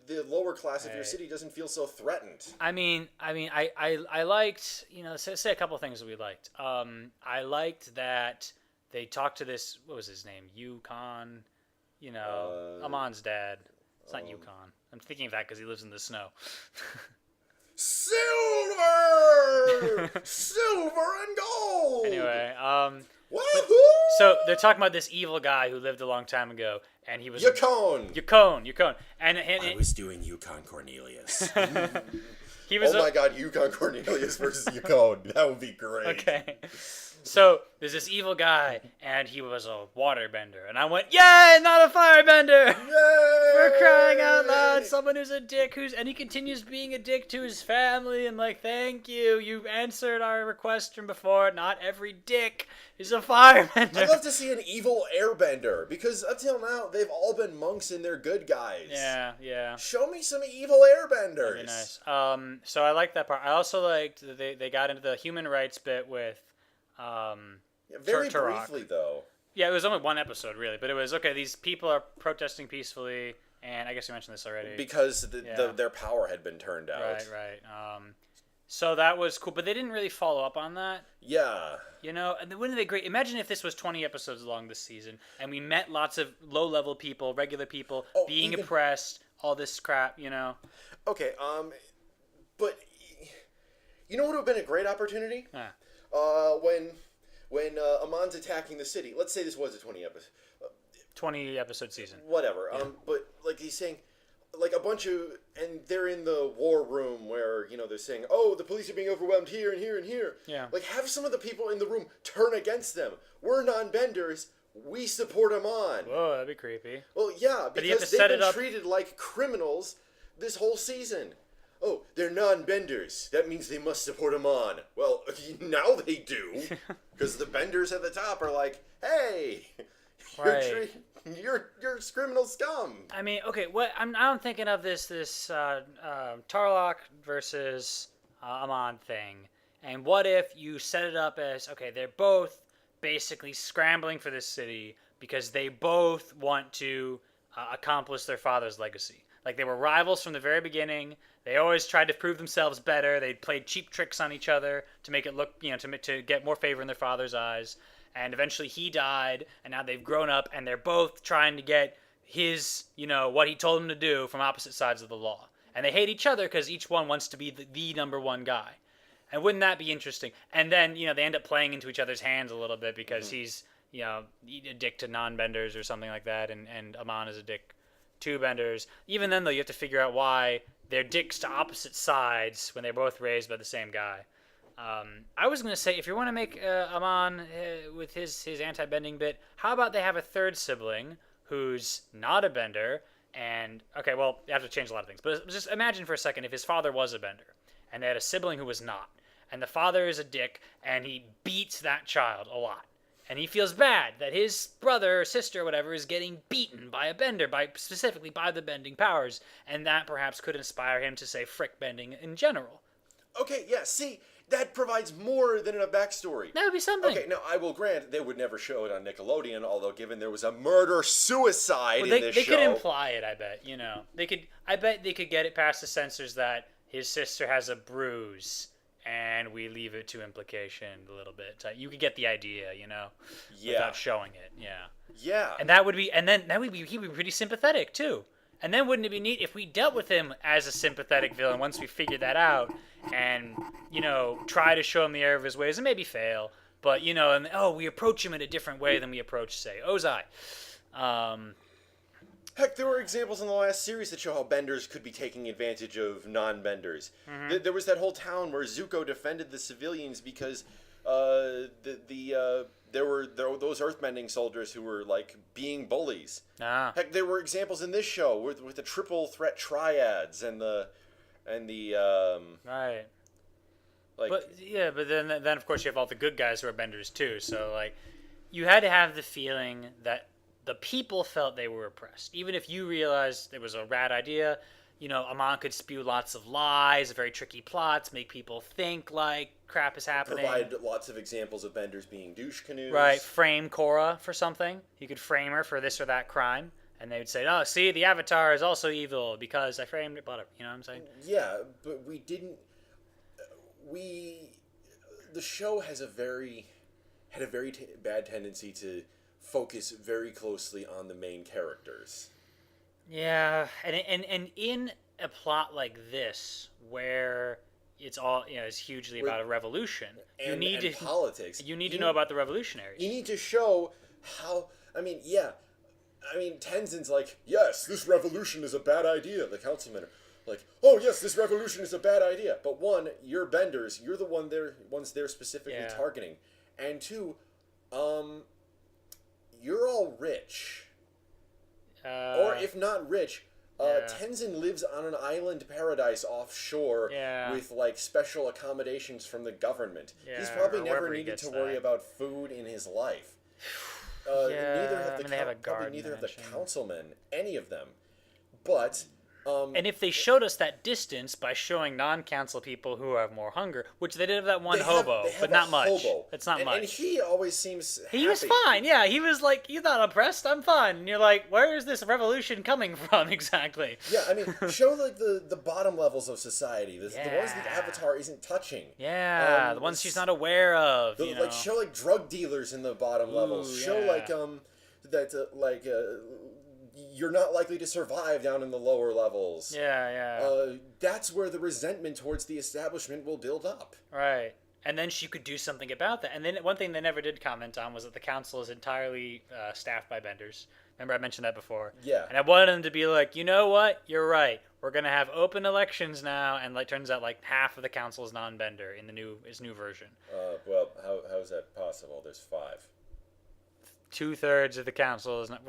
the lower class of your city doesn't feel so threatened. I liked, say a couple of things that we liked. I liked that they talked to this, what was his name? Yukon, Amon's dad. It's not Yukon. I'm thinking of that because he lives in the snow. Silver! Silver and gold! Anyway, woohoo! So they're talking about this evil guy who lived a long time ago, and he was Yukon. And I was doing Yukon Cornelius. He was. Oh my God, Yukon Cornelius versus Yukon. That would be great. Okay. So there's this evil guy, and he was a waterbender, and I went, "Yay, not a firebender!" Yay! For crying out loud, someone who's a dick, and he continues being a dick to his family, and thank you, you answered our request from before. Not every dick is a firebender. I'd love to see an evil airbender, because up till now they've all been monks and they're good guys. Yeah. Show me some evil airbenders. That'd be nice. So I liked that part. I also liked that they got into the human rights bit with. Very briefly, though. Yeah, it was only one episode, really, but it was, okay, these people are protesting peacefully, and I guess you mentioned this already. Because their power had been turned out. Right. So that was cool, but they didn't really follow up on that. Yeah. And wouldn't it be great? Imagine if this was 20 episodes long this season, and we met lots of low-level people, regular people, being oppressed, all this crap, Okay, but you know what would have been a great opportunity? Yeah. When Amon's attacking the city, let's say this was a 20 episode season. Whatever. Yeah. But he's saying, a bunch of, and they're in the war room where they're saying, oh, the police are being overwhelmed here and here and here. Yeah. Have some of the people in the room turn against them. We're non-benders. We support Amon. Whoa, that'd be creepy. Well, yeah, because they've been treated like criminals this whole season. Oh, they're non-benders. That means they must support Amon. Well, now they do. Because the benders at the top are like, hey, Right. You're criminal scum. I mean, okay, what I'm thinking of this Tarlok versus Amon thing, and what if you set it up as, okay, they're both basically scrambling for this city because they both want to accomplish their father's legacy. Like, they were rivals from the very beginning. They always tried to prove themselves better. They played cheap tricks on each other to make it look, to get more favor in their father's eyes. And eventually he died, and now they've grown up, and they're both trying to get his, what he told them to do from opposite sides of the law. And they hate each other because each one wants to be the number one guy. And wouldn't that be interesting? And then, they end up playing into each other's hands a little bit because he's, a dick to non-benders or something like that, and Amon is a dick to benders. Even then, though, you have to figure out why they're dicks to opposite sides when they're both raised by the same guy. I was going to say, if you want to make Amon with his anti-bending bit, how about they have a third sibling who's not a bender? And, okay, well, you have to change a lot of things. But just imagine for a second if his father was a bender, and they had a sibling who was not. And the father is a dick, and he beats that child a lot. And he feels bad that his brother or sister or whatever is getting beaten by a bender, specifically by the bending powers. And that perhaps could inspire him to say frick bending in general. Okay, yeah, see, that provides more than a backstory. That would be something. Okay, now I will grant they would never show it on Nickelodeon, although given there was a murder-suicide in this show. They could imply it, I bet, I bet they could get it past the censors that his sister has a bruise, and we leave it to implication a little bit. You could get the idea, without showing it, Yeah. And he'd be pretty sympathetic, too. And then wouldn't it be neat if we dealt with him as a sympathetic villain once we figured that out and, try to show him the error of his ways and maybe fail. But, we approach him in a different way than we approach, say, Ozai. Heck, there were examples in the last series that show how benders could be taking advantage of non-benders. Mm-hmm. There was that whole town where Zuko defended the civilians because there were those earthbending soldiers who were being bullies. Heck, there were examples in this show with the triple threat triads and the right. But then of course you have all the good guys who are benders too. So you had to have the feeling that the people felt they were oppressed, even if you realized it was a rad idea. Amon could spew lots of lies, very tricky plots, make people think crap is happening. Provide lots of examples of benders being douche canoes. Right, frame Korra for something. You could frame her for this or that crime, and they would say, "Oh, see, the Avatar is also evil because I framed it." Whatever, you know what I'm saying? Yeah, but we didn't. The show had a very bad tendency to focus very closely on the main characters. Yeah, and in a plot like this, where it's all it's hugely about a revolution, and politics. You need to know about the revolutionaries. You need to show how. Tenzin's yes, this revolution is a bad idea. The councilmen are oh yes, this revolution is a bad idea. But one, you're benders. You're the ones they're specifically targeting, and two, you're all rich. Or if not rich, Tenzin lives on an island paradise offshore with special accommodations from the government. He's probably never needed to worry about food in his life. Neither have the councilmen, any of them. But and if they showed us that distance by showing non-council people who have more hunger, which they did have that one hobo, but not much. It's not much. And he always seems happy. He was fine, yeah. He was you're not oppressed, I'm fine. And you're where is this revolution coming from exactly? Yeah, show the bottom levels of society, the ones that Avatar isn't touching. Yeah, the ones she's not aware of. Show drug dealers in the bottom levels. Show you're not likely to survive down in the lower levels. That's where the resentment towards the establishment will build up. Right. And then she could do something about that. And then one thing they never did comment on was that the council is entirely staffed by benders. Remember I mentioned that before? Yeah. And I wanted them to be you know what? You're right. We're going to have open elections now. And turns out half of the council is non-bender in his new version. Well, how is that possible? There's 5. 2/3 of the council is not.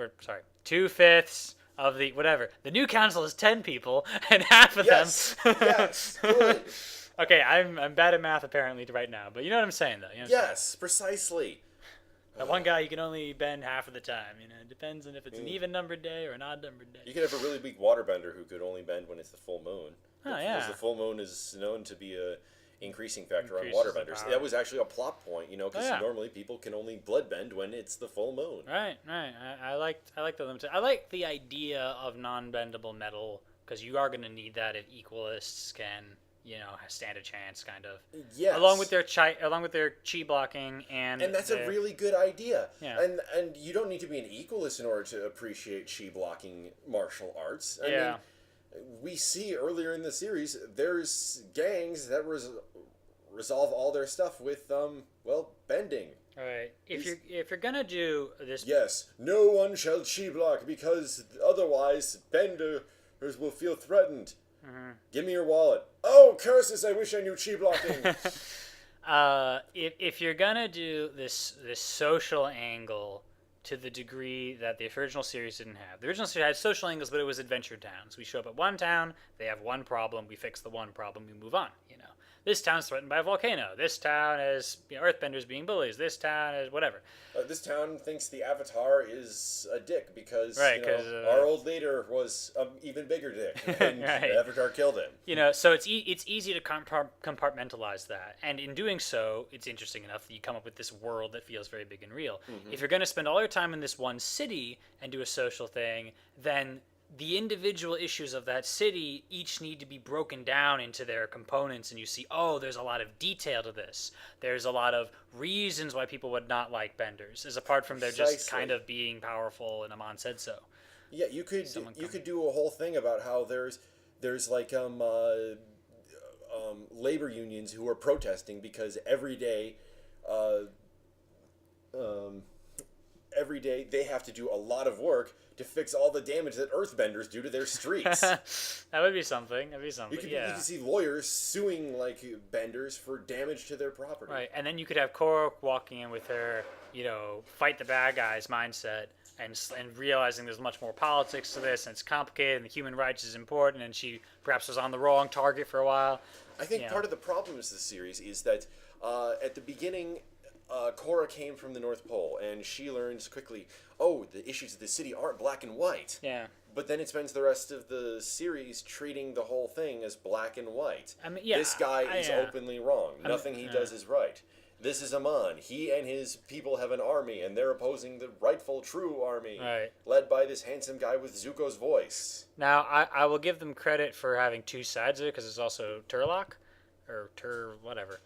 2/5 of the whatever. The new council is 10 people, and half of them. Yes. Good. Okay, I'm bad at math apparently right now, but you know what I'm saying though. Yes, precisely. That one guy you can only bend half of the time. It depends on if it's an even-numbered day or an odd-numbered day. You could have a really weak waterbender who could only bend when it's the full moon. Because the full moon is known to be a increasing factor on waterbenders. That was actually a plot point, because normally people can only bloodbend when it's the full moon. Right. I like the limited. I like the idea of non-bendable metal because you are going to need that if equalists can, stand a chance, kind of. Yes. Along with their chi blocking and that's a really good idea. Yeah. And you don't need to be an equalist in order to appreciate chi blocking martial arts. I mean, we see earlier in the series there's gangs that resolve all their stuff with bending. All right. If you're gonna do this, yes, no one shall chi block because otherwise benders will feel threatened. Mm-hmm. Give me your wallet. Oh, curses! I wish I knew chi blocking. If you're gonna do this social angle to the degree that the original series didn't have. The original series had social angles, but it was adventure towns. We show up at one town, they have one problem, we fix the one problem, we move on, This town's threatened by a volcano. This town has earthbenders being bullies. This town is whatever. This town thinks the Avatar is a dick because our old leader was an even bigger dick, and the Avatar killed him. So it's easy to compartmentalize that, and in doing so, it's interesting enough that you come up with this world that feels very big and real. Mm-hmm. If you're going to spend all your time in this one city and do a social thing, then the individual issues of that city each need to be broken down into their components, and you see, there's a lot of detail to this. There's a lot of reasons why people would not like benders, as apart from their just kind of being powerful and Amon said so. Yeah, you could do a whole thing about how there's like labor unions who are protesting because every day they have to do a lot of work to fix all the damage that earthbenders do to their streets. That would be something. You can see lawyers suing benders for damage to their property. Right, and then you could have Korra walking in with her, fight the bad guys mindset and realizing there's much more politics to this and it's complicated and the human rights is important and she perhaps was on the wrong target for a while. I think part of the problem with this series is that at the beginning, Korra came from the North Pole, and she learns quickly, the issues of the city aren't black and white. Yeah. But then it spends the rest of the series treating the whole thing as black and white. I mean, this guy is openly wrong. Nothing he does is right. This is Amon. He and his people have an army, and they're opposing the rightful, true army, led by this handsome guy with Zuko's voice. Now, I will give them credit for having two sides of it, because it's also Turlock, or whatever.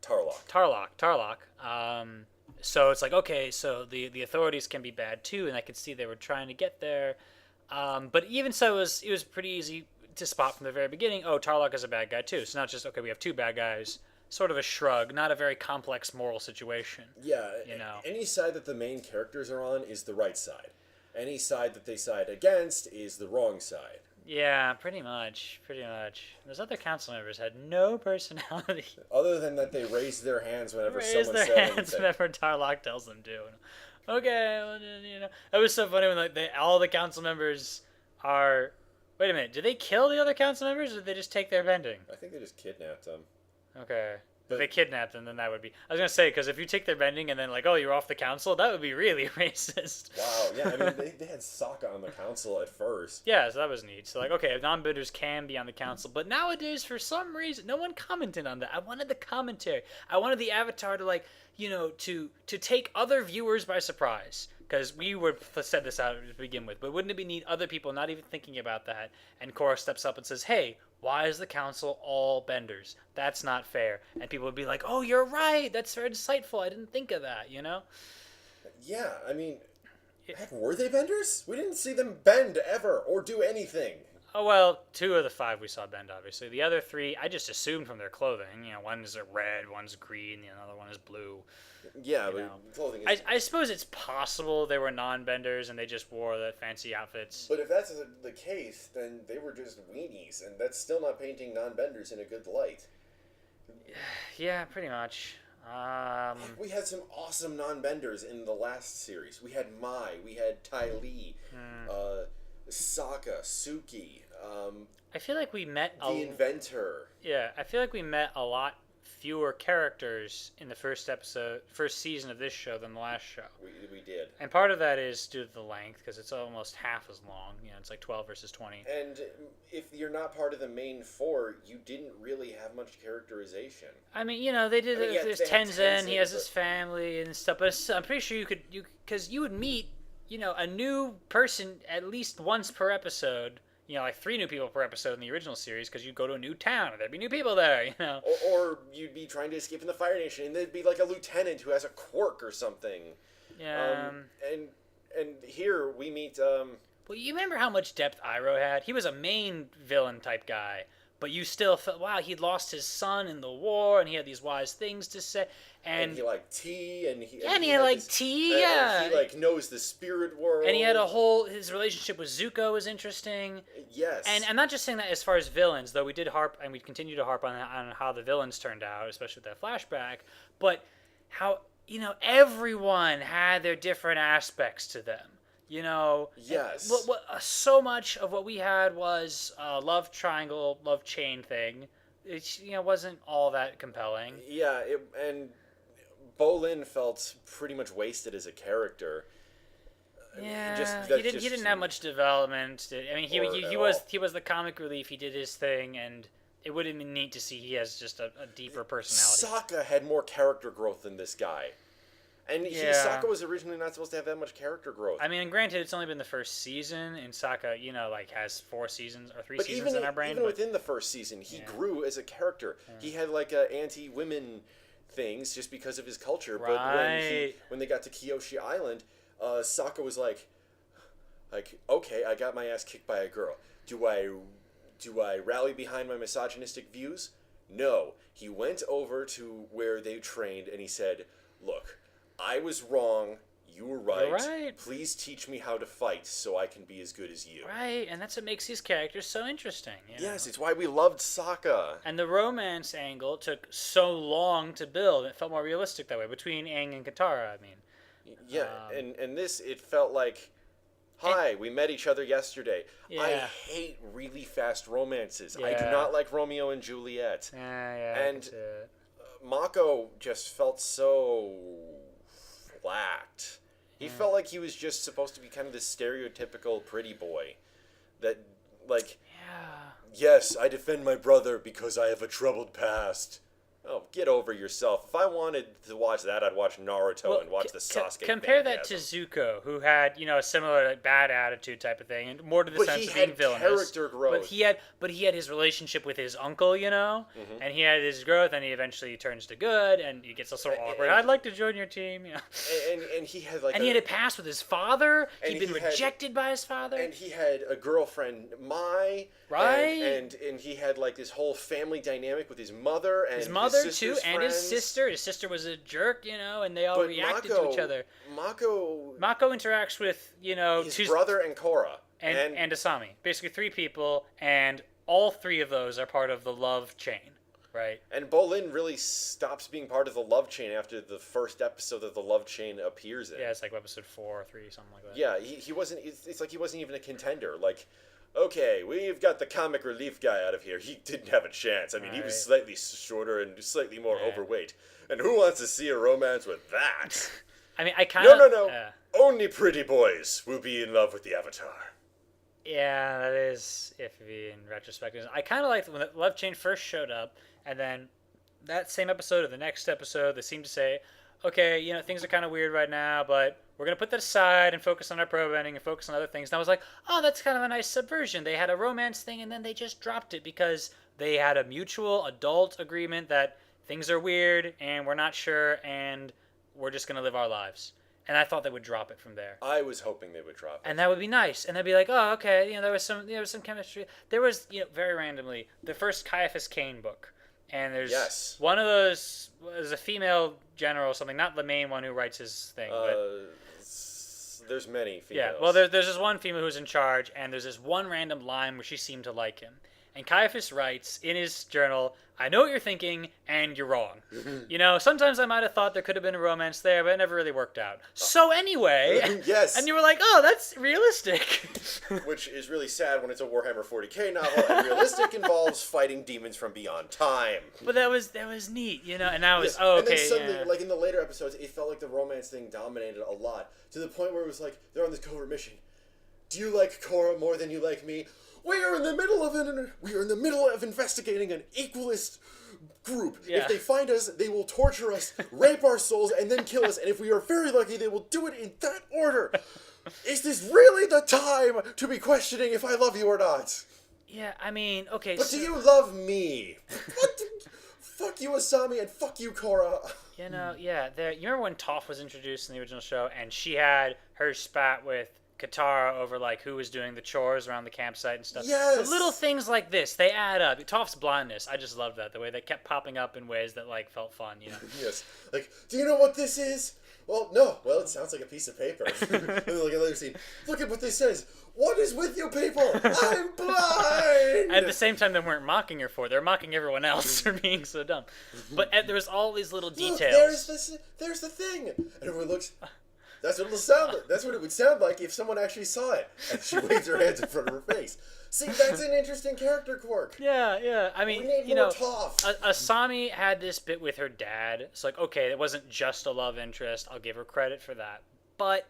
Tarlock. So it's like, okay, so the authorities can be bad too, and I could see they were trying to get there. But even so, it was pretty easy to spot from the very beginning, Tarlock is a bad guy too. So not just, we have two bad guys, sort of a shrug, not a very complex moral situation. Yeah, any side that the main characters are on is the right side. Any side that they side against is the wrong side. Yeah, pretty much. Those other council members had no personality. Other than that, they raised their hands whenever someone said anything. Raise their hands whenever Tarlock tells them to. Okay, well, It was so funny when all the council members are... Wait a minute, did they kill the other council members, or did they just take their bending? I think they just kidnapped them. Okay. If they kidnapped them, then that would be... I was going to say, because if you take their bending and then you're off the council, that would be really racist. Wow, yeah, I mean, they had Sokka on the council at first. Yeah, so that was neat. So, non-benders can be on the council, but nowadays, for some reason, no one commented on that. I wanted the commentary. I wanted the Avatar to, to take other viewers by surprise. Because we would have said this out to begin with, but wouldn't it be neat other people not even thinking about that? And Korra steps up and says, hey, why is the council all benders? That's not fair. And people would be like, oh, you're right. That's very insightful. I didn't think of that, Yeah, I mean, heck, were they benders? We didn't see them bend ever or do anything. Oh, well, 2 of the 5 we saw bend, obviously. The other 3, I just assumed from their clothing. One's red, one's green, the other one is blue. Yeah, but clothing is... I suppose it's possible they were non-benders and they just wore the fancy outfits. But if that's the case, then they were just weenies, and that's still not painting non-benders in a good light. Yeah, pretty much. We had some awesome non-benders in the last series. We had Mai, we had Ty Lee, Sokka, Suki. I feel like we met the Inventor. Yeah, I feel like we met a lot fewer characters in the first season of this show than the last show. We did. And part of that is due to the length, because it's almost half as long. It's like 12 versus 20. And if you're not part of the main four, you didn't really have much characterization. I mean, they did. There's Tenzin. He has his family and stuff. But I'm pretty sure because you would meet, a new person at least once per episode. Like 3 new people per episode in the original series, because you'd go to a new town and there'd be new people there, Or you'd be trying to escape from the Fire Nation and there'd be like a lieutenant who has a quirk or something. Yeah. And here we meet. Well, you remember how much depth Iroh had? He was a main villain type guy, but you still felt, wow, he'd lost his son in the war, and he had these wise things to say. And he liked tea, and he had tea, and he knows the spirit world, and he had his relationship with Zuko was interesting. Yes, and I'm not just saying that as far as villains, though we did harp and we continue to harp on how the villains turned out, especially with that flashback, but how everyone had their different aspects to them. Yes. So much of what we had was a love triangle, love chain thing. It wasn't all that compelling. Yeah, and Bolin felt pretty much wasted as a character. Yeah, he didn't have much development. I mean, he was the comic relief. He did his thing, and it would have been neat to see he has just a deeper personality. Sokka had more character growth than this guy. And Sokka was originally not supposed to have that much character growth. I mean, granted, it's only been the first season, and Sokka, has 4 seasons or 3 seasons in our brain. Even within the first season, he grew as a character. Yeah. He had anti-women things just because of his culture. Right. But when they got to Kyoshi Island, Sokka was like, okay, I got my ass kicked by a girl. Do I rally behind my misogynistic views? No. He went over to where they trained and he said, look, I was wrong. You were right. Right. Please teach me how to fight so I can be as good as you. Right, and that's what makes these characters so interesting. Yes, it's why we loved Sokka. And the romance angle took so long to build. It felt more realistic that way, between Aang and Katara, I mean. Yeah, and this, it felt like, hi, we met each other yesterday. Yeah. I hate really fast romances. Yeah. I do not like Romeo and Juliet. Yeah, and Mako just felt so flat. He felt like he was just supposed to be kind of this stereotypical pretty boy. That, yes, I defend my brother because I have a troubled past. Oh, get over yourself. If I wanted to watch that, I'd watch Naruto and watch the Sasuke. Compare that to Zuko, who had, a similar bad attitude type of thing, and more to the sense of being villainous. Character growth. But he had his relationship with his uncle, Mm-hmm. and he had his growth, and he eventually turns to good, and he gets a sort of awkward. I'd like to join your team, And he had he had a past with his father. He'd been rejected by his father. And he had a girlfriend, Mai. Right. And he had this whole family dynamic with his mother and his mother too, friends. and his sister. His sister was a jerk, and they all reacted to each other. Mako interacts with his brother and Korra and Asami. Basically 3 people, and all 3 of those are part of the love chain, right? And Bolin really stops being part of the love chain after the first episode that the love chain appears in. Yeah, it's like episode 4 or 3, something like that. Yeah, he wasn't. It's like he wasn't even a contender. Okay, we've got the comic relief guy out of here. He didn't have a chance. I mean, he was slightly shorter and slightly more overweight. And who wants to see a romance with that? I mean, I kind of... No. Only pretty boys will be in love with the Avatar. Yeah, that is iffy in retrospect. I kind of liked when the love chain first showed up, and then that same episode or the next episode, they seemed to say, okay, things are kind of weird right now, but we're going to put that aside and focus on our programming and focus on other things. And I was like, oh, that's kind of a nice subversion. They had a romance thing, and then they just dropped it because they had a mutual adult agreement that things are weird, and we're not sure, and we're just going to live our lives. And I thought they would drop it from there. I was hoping they would drop it. And that would be nice. And they'd be like, oh, okay, there was some chemistry. There was, very randomly, the first Caiaphas Cain book. And there's one of those is a female general or something, not the main one who writes his thing. But there's many females. Yeah, well, there's this one female who's in charge, and there's this one random line where she seemed to like him. And Caiaphas writes in his journal, I know what you're thinking, and you're wrong. Sometimes I might have thought there could have been a romance there, but it never really worked out. So anyway, yes. And you were like, oh, that's realistic. Which is really sad when it's a Warhammer 40k novel, and realistic involves fighting demons from beyond time. But that was neat, and now it's, And then suddenly, like in the later episodes, it felt like the romance thing dominated a lot, to the point where it was like, they're on this covert mission. Do you like Korra more than you like me? We are in the middle of investigating an equalist group. Yeah. If they find us, they will torture us, rape our souls, and then kill us. And if we are very lucky, they will do it in that order. Is this really the time to be questioning if I love you or not? Yeah, I mean, okay. But do you love me? What? Fuck you, Asami, and fuck you, Korra. You remember when Toph was introduced in the original show, and she had her spat with Katara over like who was doing the chores around the campsite and stuff. Yes. The little things like this, they add up. Toph's blindness, I just loved that, the way they kept popping up in ways that like felt fun. Yes. Like, do you know what this is? Well, no. Well, it sounds like a piece of paper. And then, like another scene. Look at what this says. What is with you people? I'm blind. At the same time, they weren't mocking her for it. They were mocking everyone else for being so dumb. But there was all these little details. Look, there's the thing. And everyone looks. That's what it'll sound like. That's what it would sound like if someone actually saw it. And she waves her hands in front of her face. See, that's an interesting character quirk. Yeah. I mean, we need more Toph. Asami had this bit with her dad. It's like, okay, it wasn't just a love interest. I'll give her credit for that. But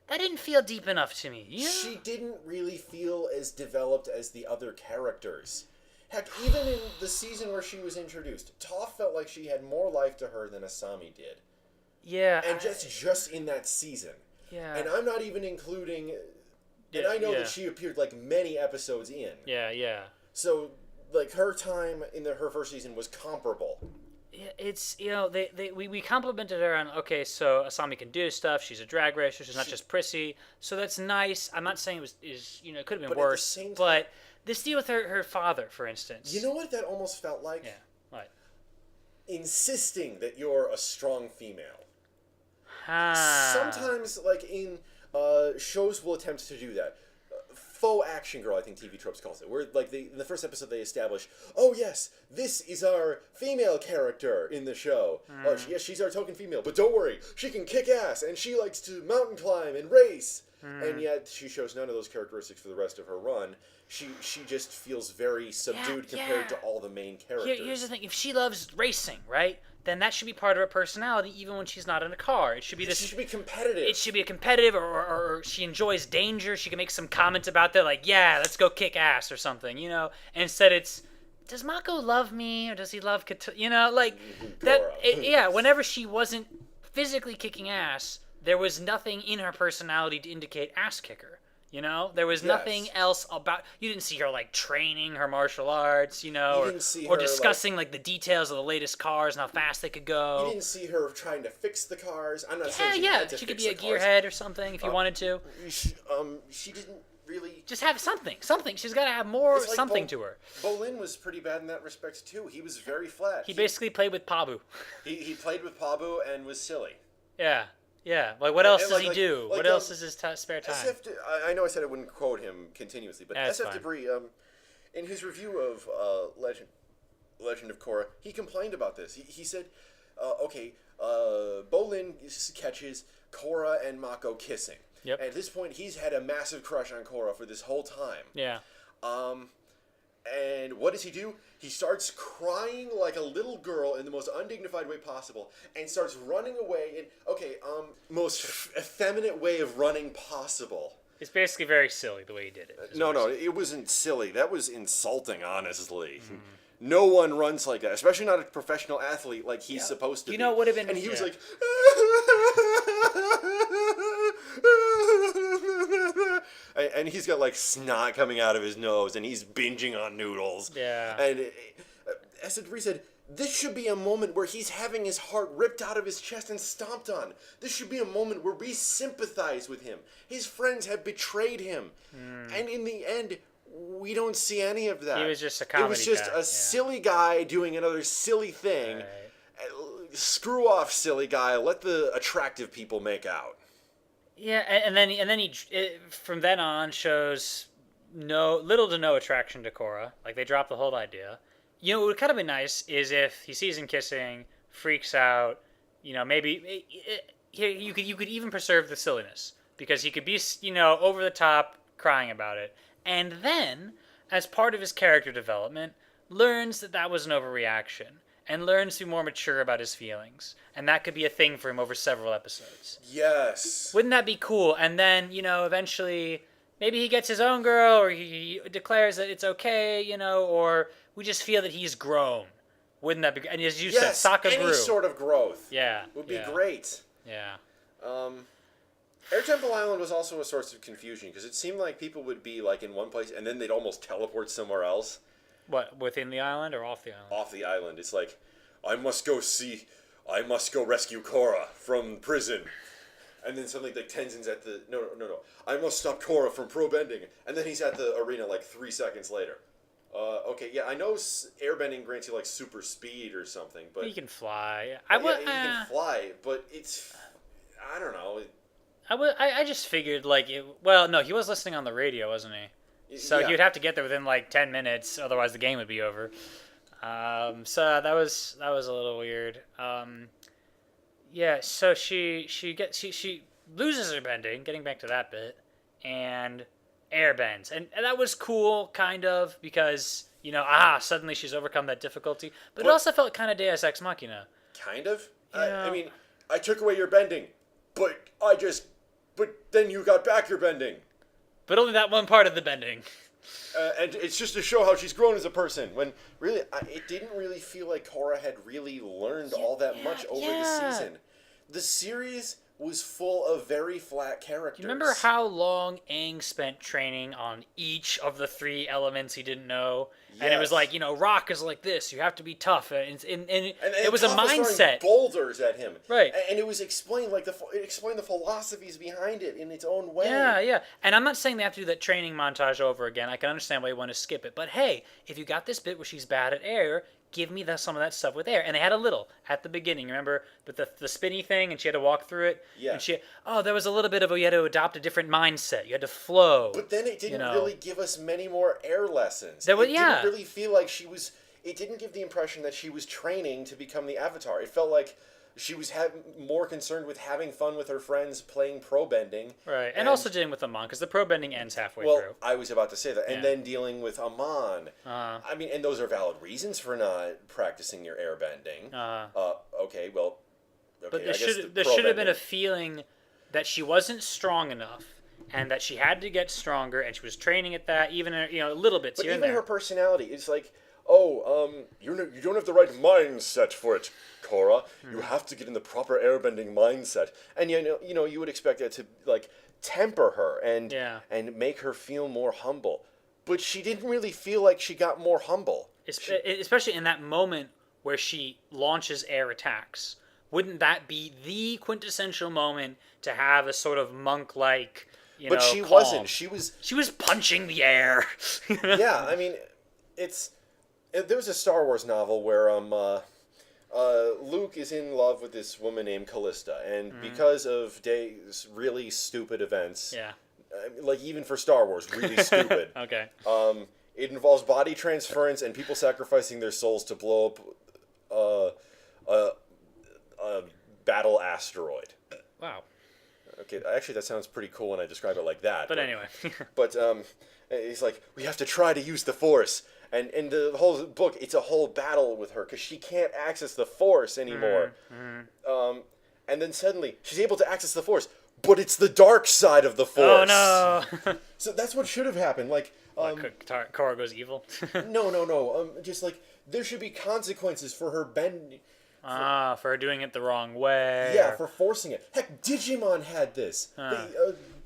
that didn't feel deep enough to me. She didn't really feel as developed as the other characters. Heck, even in the season where she was introduced, Toph felt like she had more life to her than Asami did. Yeah. And just in that season. Yeah. And I'm not even including... And I know that she appeared like many episodes in. Yeah. So, like, her time in her first season was comparable. Yeah, it's, we complimented her on, okay, so Asami can do stuff, she's a drag racer, she's not just prissy, so that's nice. I'm not saying it could have been worse, but this deal with her father, for instance. You know what that almost felt like? Yeah, what? Insisting that you're a strong female. Sometimes, like, in shows will attempt to do that. Faux action girl, I think TV Tropes calls it. Where, like, in the first episode they establish, oh yes, this is our female character in the show. Oh, yes, she's our token female, but don't worry, she can kick ass, and she likes to mountain climb and race. And yet she shows none of those characteristics for the rest of her run. She just feels very subdued compared to all the main characters. Here's the thing, if she loves racing, right, then that should be part of her personality even when she's not in a car. It should be She should be competitive. It should be a competitive, or she enjoys danger. She can make some comment about that, like, yeah, let's go kick ass or something, And instead it's, does Mako love me, or does he love whenever she wasn't physically kicking ass, there was nothing in her personality to indicate ass kicker. There was nothing else about. You didn't see her like training her martial arts, or discussing like the details of the latest cars and how fast they could go. You didn't see her trying to fix the cars. I'm not saying she had to she fix could be a gearhead or something if you wanted to. She didn't really just have something. She's got to have more something to her. Bolin was pretty bad in that respect too. He was very flat. He basically played with Pabu. He played with Pabu and was silly. Yeah, like what else does he do? What else is his spare time? I know I said I wouldn't quote him continuously, but SF Debris, in his review of Legend of Korra, he complained about this. He said, Bolin catches Korra and Mako kissing. Yep. And at this point, he's had a massive crush on Korra for this whole time. Yeah. And what does he do? He starts crying like a little girl in the most undignified way possible, and starts running away in most effeminate way of running possible. It's basically very silly the way he did it. No, it wasn't silly. That was insulting, honestly. No one runs like that, especially not a professional athlete like he's supposed to be. It would have been... And he was like... and he's got, like, snot coming out of his nose, and he's binging on noodles. Yeah. And as Bree said, this should be a moment where he's having his heart ripped out of his chest and stomped on. This should be a moment where we sympathize with him. His friends have betrayed him. And in the end... we don't see any of that. He was just a comedy guy. It was just a silly guy doing another silly thing. Right. Screw off, silly guy. Let the attractive people make out. Yeah, and then he from then on shows little to no attraction to Korra. Like, they dropped the whole idea. You know, what would kind of be nice is if he sees him kissing, freaks out. You know, maybe you could even preserve the silliness because he could be, you know, over the top crying about it, and then as part of his character development, learns that was an overreaction and learns to be more mature about his feelings, and that could be a thing for him over several episodes. Yes. Wouldn't that be cool? And then, you know, eventually maybe he gets his own girl, or he declares that it's okay, you know, or we just feel that he's grown. Wouldn't that be? And as you said, Sokka grew. Any sort of growth. Yeah. Would be great. Yeah. Air Temple Island was also a source of confusion because it seemed like people would be like in one place and then they'd almost teleport somewhere else. What, within the island or off the island? Off the island. It's like, I must go rescue Korra from prison. And then suddenly, like, Tenzin's at the... No. I must stop Korra from pro-bending. And then he's at the arena, like, 3 seconds later. Okay, yeah, I know airbending grants you, like, super speed or something, but... He can fly. He can fly, but it's... I don't know. I just figured, like... Well, no, he was listening on the radio, wasn't he? So he would have to get there within, like, 10 minutes, otherwise the game would be over. So that was a little weird. Yeah, so she loses her bending, getting back to that bit, and airbends. And that was cool, kind of, because, you know, suddenly she's overcome that difficulty. But it also felt kind of Deus Ex Machina. Kind of? I mean, I took away your bending, but then you got back your bending. But only that one part of the bending. And it's just to show how she's grown as a person. When really, it didn't really feel like Korra had really learned all that much over the season. The series was full of very flat characters. You remember how long Aang spent training on each of the 3 elements he didn't know? Yes. And it was like, you know, rock is like this. You have to be tough. And it was a mindset. Boulders at him. Right. And it was explained, like, it explained the philosophies behind it in its own way. Yeah. And I'm not saying they have to do that training montage over again. I can understand why you want to skip it. But hey, if you got this bit where she's bad at air, give me some of that stuff with air. And they had a little at the beginning. Remember with the spinny thing, and she had to walk through it. Yeah. And there was a little bit of you had to adopt a different mindset. You had to flow. But then it didn't really give us many more air lessons. It didn't really feel like she was. It didn't give the impression that she was training to become the Avatar. It felt like she was more concerned with having fun with her friends playing pro bending. Right, and also dealing with Amon, because the pro bending ends halfway through. Well, I was about to say that. And then dealing with Amon. I mean, and those are valid reasons for not practicing your air bending. Okay, well... Okay, but there should have been a feeling that she wasn't strong enough, and that she had to get stronger, and she was training at that, even, you know, little bits but here and there. But even her personality, it's like... you don't have the right mindset for it, Korra. You have to get in the proper airbending mindset. And you know, you would expect that to like temper her and make her feel more humble. But she didn't really feel like she got more humble. Especially in that moment where she launches air attacks. Wouldn't that be the quintessential moment to have a sort of monk-like, But she calm? wasn't. She was punching the air. Yeah, I mean, there was a Star Wars novel where Luke is in love with this woman named Callista, and because of really stupid events, like even for Star Wars, really stupid. Okay. It involves body transference and people sacrificing their souls to blow up a battle asteroid. Wow. Okay, actually that sounds pretty cool when I describe it like that. But anyway. But he's like, we have to try to use the Force. And the whole book, it's a whole battle with her because she can't access the Force anymore. And then suddenly, she's able to access the Force, but it's the dark side of the Force. Oh, no. So that's what should have happened. Like, Korra goes evil? No. Just like, there should be consequences for her bending. For her doing it the wrong way. Yeah, for forcing it. Heck, Digimon had this.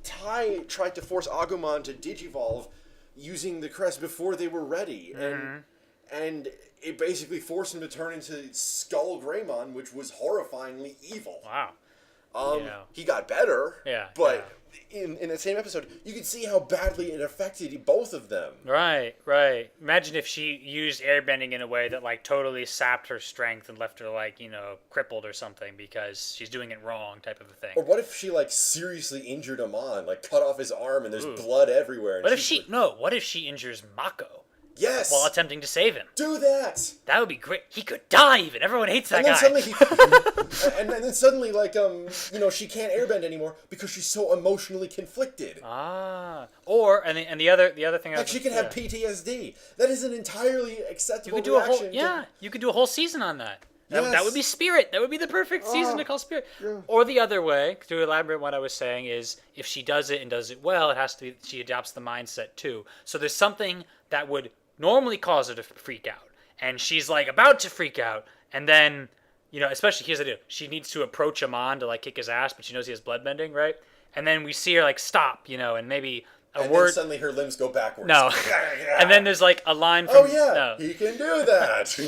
Tai tried to force Agumon to digivolve using the crest before they were ready, and it basically forced him to turn into Skull Greymon, which was horrifyingly evil. Wow. He got better. Yeah. But in the same episode, you could see how badly it affected both of them. Right. Imagine if she used airbending in a way that like totally sapped her strength and left her like, crippled or something because she's doing it wrong type of a thing. Or what if she like seriously injured Amon, like cut off his arm and there's blood everywhere? And what if she injures Mako? Yes. While attempting to save him. Do that. That would be great. He could die even. Everyone hates that guy. And then suddenly, like, she can't airbend anymore because she's so emotionally conflicted. And the other thing. Like she can have PTSD. That is an entirely acceptable reaction. You could do a whole season on that. Yes. That would be Spirit. That would be the perfect season to call Spirit. Yeah. Or the other way, to elaborate on what I was saying, is if she does it and does it well, it has to be she adopts the mindset too. So there's something that would normally cause her to freak out, and she's like about to freak out, and then especially here's the deal: she needs to approach Amon to like kick his ass, but she knows he has blood bending, right? And then we see her like stop, and maybe and then suddenly her limbs go backwards. No, and then there's like a line from he can do that.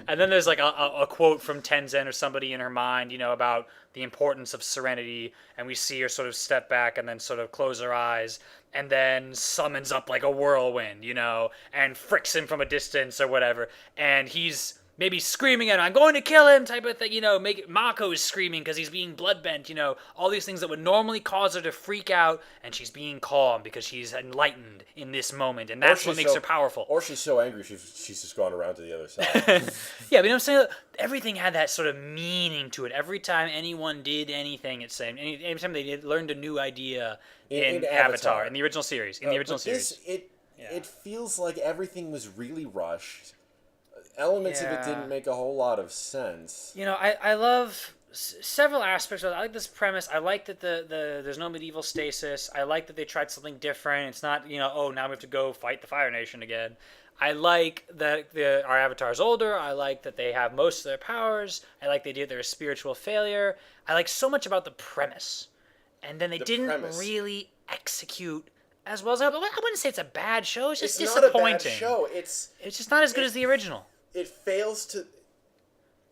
And then there's like a quote from Tenzin or somebody in her mind, about the importance of serenity, and we see her sort of step back and then sort of close her eyes, and then summons up like a whirlwind, and fricks him from a distance or whatever, and he's maybe screaming at him, I'm going to kill him, type of thing, Mako is screaming because he's being bloodbent, all these things that would normally cause her to freak out, and she's being calm because she's enlightened in this moment, and that's what makes her powerful. Or she's so angry she's just gone around to the other side. Yeah, but I'm saying everything had that sort of meaning to it. Every time anyone did anything, every time they learned a new idea in Avatar, in the original series. It feels like everything was really rushed. Elements of it didn't make a whole lot of sense. I love several aspects of it. I like this premise. I like that there's no medieval stasis. I like that they tried something different. It's not, now we have to go fight the Fire Nation again. I like that our avatar's older. I like that they have most of their powers. I like the idea that they're a spiritual failure. I like so much about the premise. And then they didn't really execute as well as I wouldn't say it's a bad show. It's just disappointing. Not a bad show. It's just not as good as the original. It fails to...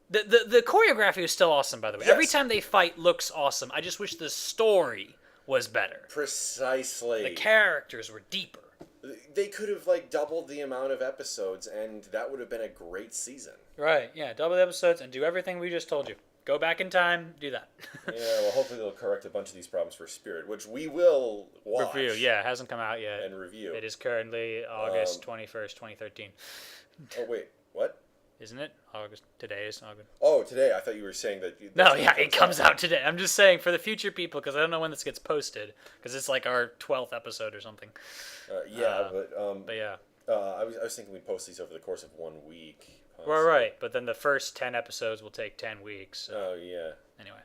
The choreography is still awesome, by the way. Yes. Every time they fight looks awesome. I just wish the story was better. Precisely. The characters were deeper. They could have, doubled the amount of episodes, and that would have been a great season. Right, yeah. Double the episodes and do everything we just told you. Go back in time, do that. Yeah, well, hopefully they'll correct a bunch of these problems for Spirit, which we will watch. Review, yeah. It hasn't come out yet. And review. It is currently August 21st, 2013. Oh, wait. What? Isn't it? August. Today is August. Oh, today. I thought you were saying that... No, yeah, it comes out today. I'm just saying for the future people, because I don't know when this gets posted, because it's like our 12th episode or something. But yeah. I was thinking we'd post these over the course of 1 week. Well, right, but then the first 10 episodes will take 10 weeks. So. Oh, yeah. Anyway.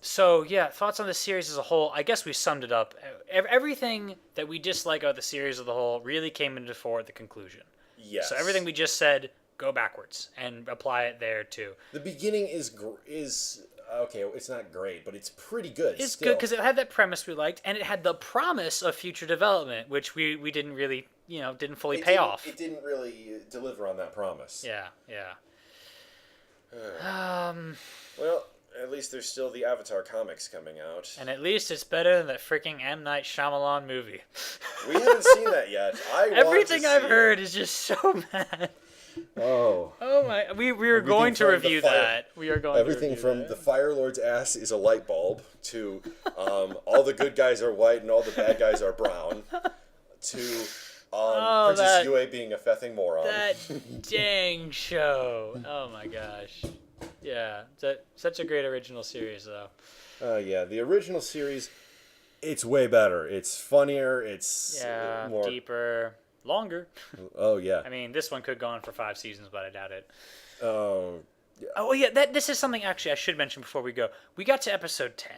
So, yeah, thoughts on the series as a whole. I guess we summed it up. Everything that we dislike about the series as a whole really came into fore at the conclusion. Yes. So everything we just said, go backwards and apply it there too. The beginning is okay. It's not great, but it's pretty good. It's good because it had that premise we liked, and it had the promise of future development, which we didn't really didn't fully pay off. It didn't really deliver on that promise. Yeah. Well, at least there's still the Avatar comics coming out. And at least it's better than that freaking M. Night Shyamalan movie. We haven't seen that yet. Everything I've heard is just so bad. Oh my! We were going to review that. We are going. Everything from the Fire Lord's ass is a light bulb to all the good guys are white and all the bad guys are brown to Princess Yue being a fething moron. That dang show! Oh my gosh! Yeah, such a great original series, though. Yeah, the original series, it's way better. It's funnier. It's more deeper, longer. Oh yeah. I mean, this one could go on for 5 seasons, but I doubt it. Oh. Yeah. Oh yeah, this is something actually I should mention before we go. We got to episode 10.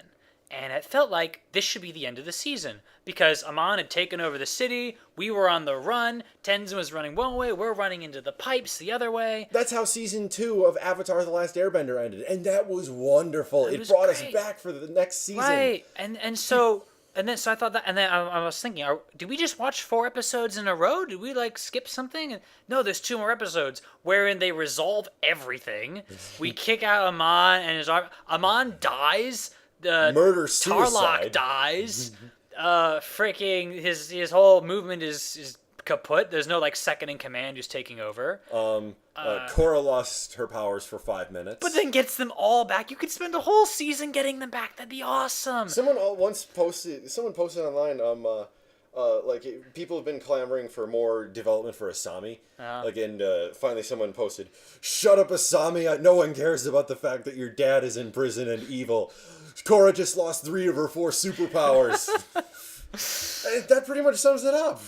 And it felt like this should be the end of the season because Amon had taken over the city. We were on the run. Tenzin was running one way. We're running into the pipes the other way. That's how season 2 of Avatar: The Last Airbender ended, and that was wonderful. It brought us back for the next season. Right, and so And then, so I thought that, and then I was thinking, did we just watch 4 episodes in a row? Did we, like, skip something? No, there's 2 more episodes wherein they resolve everything. We kick out Amon, and Amon dies. Murder-suicide. Tarlok dies. Freaking, his whole movement is kaput. There's no, like, second in command who's taking over. Korra lost her powers for 5 minutes. But then gets them all back. You could spend a whole season getting them back. That'd be awesome. Someone posted online, like, people have been clamoring for more development for Asami. And finally someone posted, "Shut up, Asami. No one cares about the fact that your dad is in prison and evil. Korra just lost 3 of her 4 superpowers." That pretty much sums it up.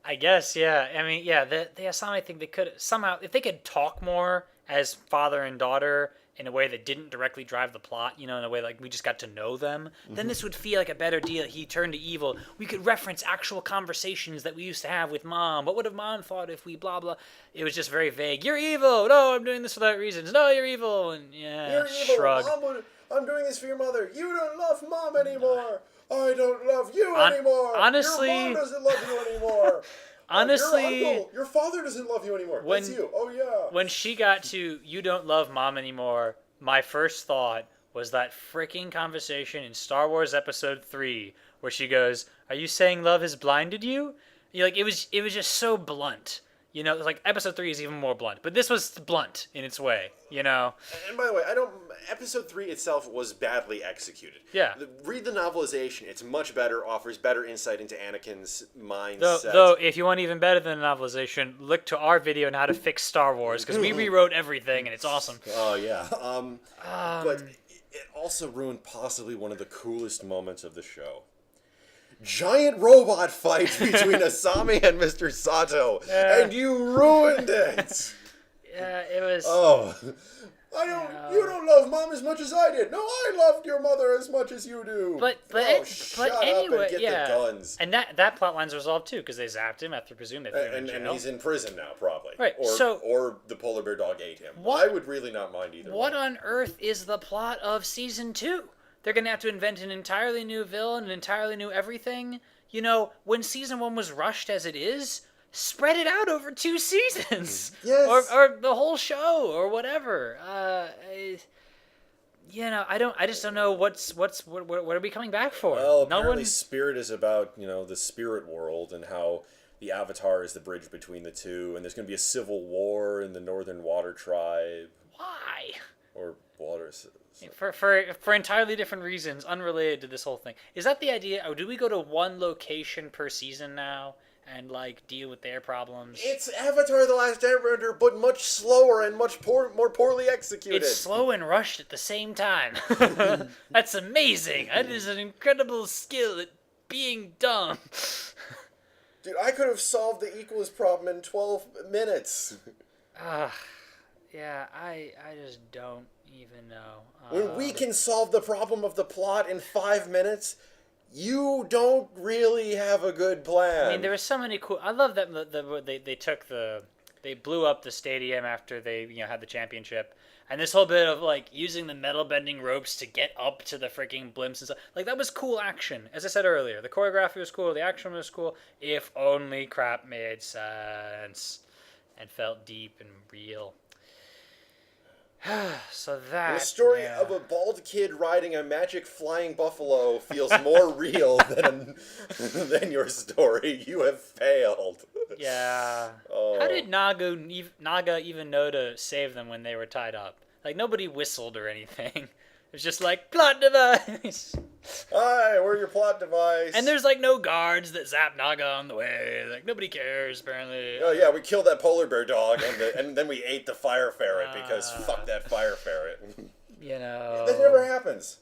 I guess, yeah. I mean, yeah, the Asami thing, they could somehow, if they could talk more as father and daughter in a way that didn't directly drive the plot, in a way like we just got to know them, then this would feel like a better deal. He turned to evil. We could reference actual conversations that we used to have with Mom. What would have Mom thought if we blah, blah? It was just very vague. You're evil. No, I'm doing this for that reasons. No, you're evil. And yeah, you're evil. Shrug. I'm doing this for your mother. You don't love Mom anymore. I don't love you anymore. Honestly, your mom doesn't love you anymore. Honestly, your uncle, your father doesn't love you anymore. That's you. Oh yeah. When she got to "You don't love Mom anymore," my first thought was that freaking conversation in Star Wars Episode 3 where she goes, "Are you saying love has blinded you?" Like it was just so blunt. Like Episode 3 is even more blunt, but this was blunt in its way. And by the way, Episode 3 itself was badly executed. Yeah. Read the novelization; it's much better, offers better insight into Anakin's mindset. Though, if you want even better than the novelization, look to our video on how to fix Star Wars because we rewrote everything and it's awesome. Oh yeah. But it also ruined possibly one of the coolest moments of the show. Giant robot fight between Asami and Mr. Sato, and you ruined it. Yeah, it was. Oh, you don't love Mom as much as I did. No, I loved your mother as much as you do. But shut anyway, up and get the guns. And that plot line's resolved too because they zapped him after presume they threw him in jail. And he's in prison now, probably. Right. Or the polar bear dog ate him. I would really not mind either. What on earth is the plot of season 2? They're going to have to invent an entirely new villain, an entirely new everything. When season 1 was rushed as it is, spread it out over 2 seasons. Yes. Or the whole show or whatever. I just don't know what are we coming back for? Well, apparently Spirit is about, the spirit world and how the Avatar is the bridge between the two, and there's going to be a civil war in the Northern Water Tribe. Why? Or waters. For entirely different reasons, unrelated to this whole thing. Is that the idea? Or do we go to one location per season now and deal with their problems? It's Avatar: The Last Airbender, but much slower and much more poorly executed. It's slow and rushed at the same time. That's amazing. That is an incredible skill at being dumb. Dude, I could have solved the equals problem in 12 minutes. Yeah, I just don't even know. When we can solve the problem of the plot in 5 minutes, you don't really have a good plan. I mean, there were so many cool. I love that they blew up the stadium after they had the championship, and this whole bit of using the metal bending ropes to get up to the freaking blimps and stuff. That was cool action. As I said earlier, the choreography was cool, the action was cool. If only crap made sense and felt deep and real. So that the story of a bald kid riding a magic flying buffalo feels more real than your story. You have failed. Yeah. Oh. How did Naga even know to save them when they were tied up? Nobody whistled or anything. It was just plot device. Hi, we're your plot device. And there's no guards that zap Naga on the way. Nobody cares apparently. Oh yeah, we killed that polar bear dog and then we ate the fire ferret because fuck that fire ferret. That never happens.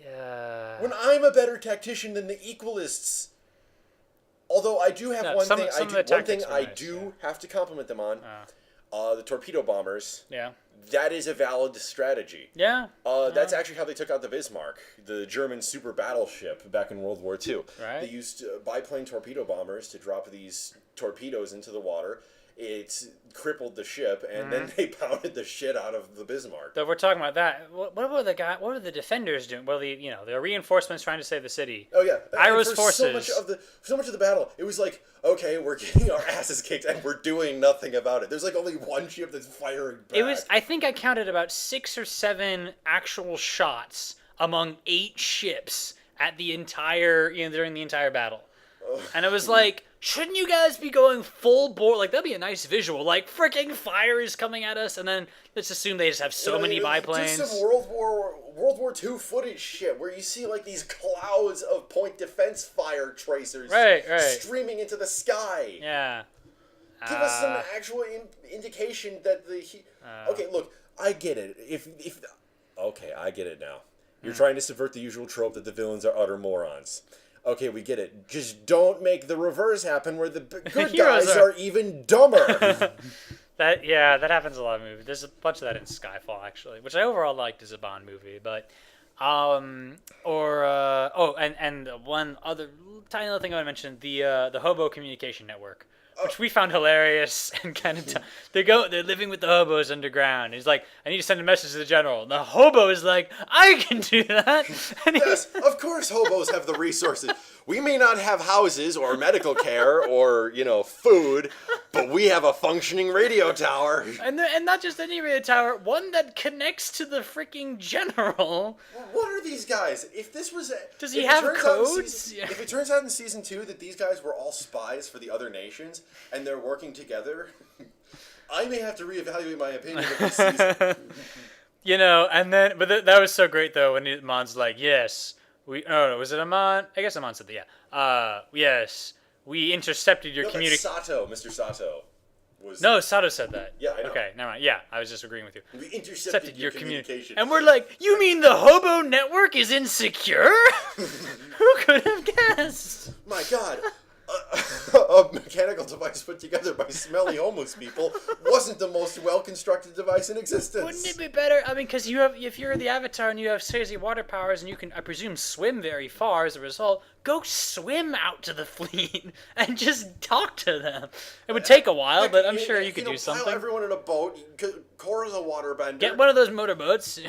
Yeah. When I'm a better tactician than the equalists. Although I do have one thing I do have to compliment them on. The torpedo bombers. Yeah. That is a valid strategy. Yeah. That's actually how they took out the Bismarck, the German super battleship back in World War II. Right. They used biplane torpedo bombers to drop these torpedoes into the water, it crippled the ship, and then they pounded the shit out of the Bismarck. So we're talking about that. What were the defenders doing? Well, the reinforcements trying to save the city. Oh yeah, Iroh's forces. So much of the battle, it was like, okay, we're getting our asses kicked, and we're doing nothing about it. There's like only one ship that's firing back. I think I counted about 6 or 7 actual shots among 8 ships at the entire, during the entire battle. And it was like, shouldn't you guys be going full bore? Like, that'd be a nice visual. Like, freaking fire is coming at us, and then let's assume they just have so many biplanes. Just some World War II footage shit where you see like these clouds of point defense fire tracers streaming into the sky. Yeah. Give us some actual indication that okay, look, I get it. Okay, I get it now. You're trying to subvert the usual trope that the villains are utter morons. Okay, we get it. Just don't make the reverse happen where the good guys are even dumber. That happens a lot of movies. There's a bunch of that in Skyfall, actually, which I overall liked as a Bond movie. But, and one other tiny little thing I want to mention, the Hobo Communication Network, which we found hilarious and kind of they're living with the hobos underground. He's like, I need to send a message to the general. And the hobo is like, I can do that. And yes, of course hobos have the resources. We may not have houses or medical care or, food, but we have a functioning radio tower. And not just any radio tower, one that connects to the freaking general. What are these guys? If this was... Does he have codes? If it turns out in season 2 that these guys were all spies for the other nations and they're working together, I may have to reevaluate my opinion of this season. That was so great, though, when Amon's like, yes... was it Amon? I guess Amon said that, yeah. Yes, we intercepted your communication. Mr. Sato. No, Sato said that. Yeah, I know. Okay, never mind. Yeah, I was just agreeing with you. We intercepted your communication. And we're like, you mean the hobo network is insecure? Who could have guessed? My God. A mechanical device put together by smelly homeless people wasn't the most well-constructed device in existence. Wouldn't it be better? I mean, because if you're the Avatar and you have crazy water powers and you can, I presume, swim very far as a result, go swim out to the fleet and just talk to them. It would take a while, but I'm sure you could do something. Pile everyone in a boat. Korra's a waterbender. Get one of those motorboats.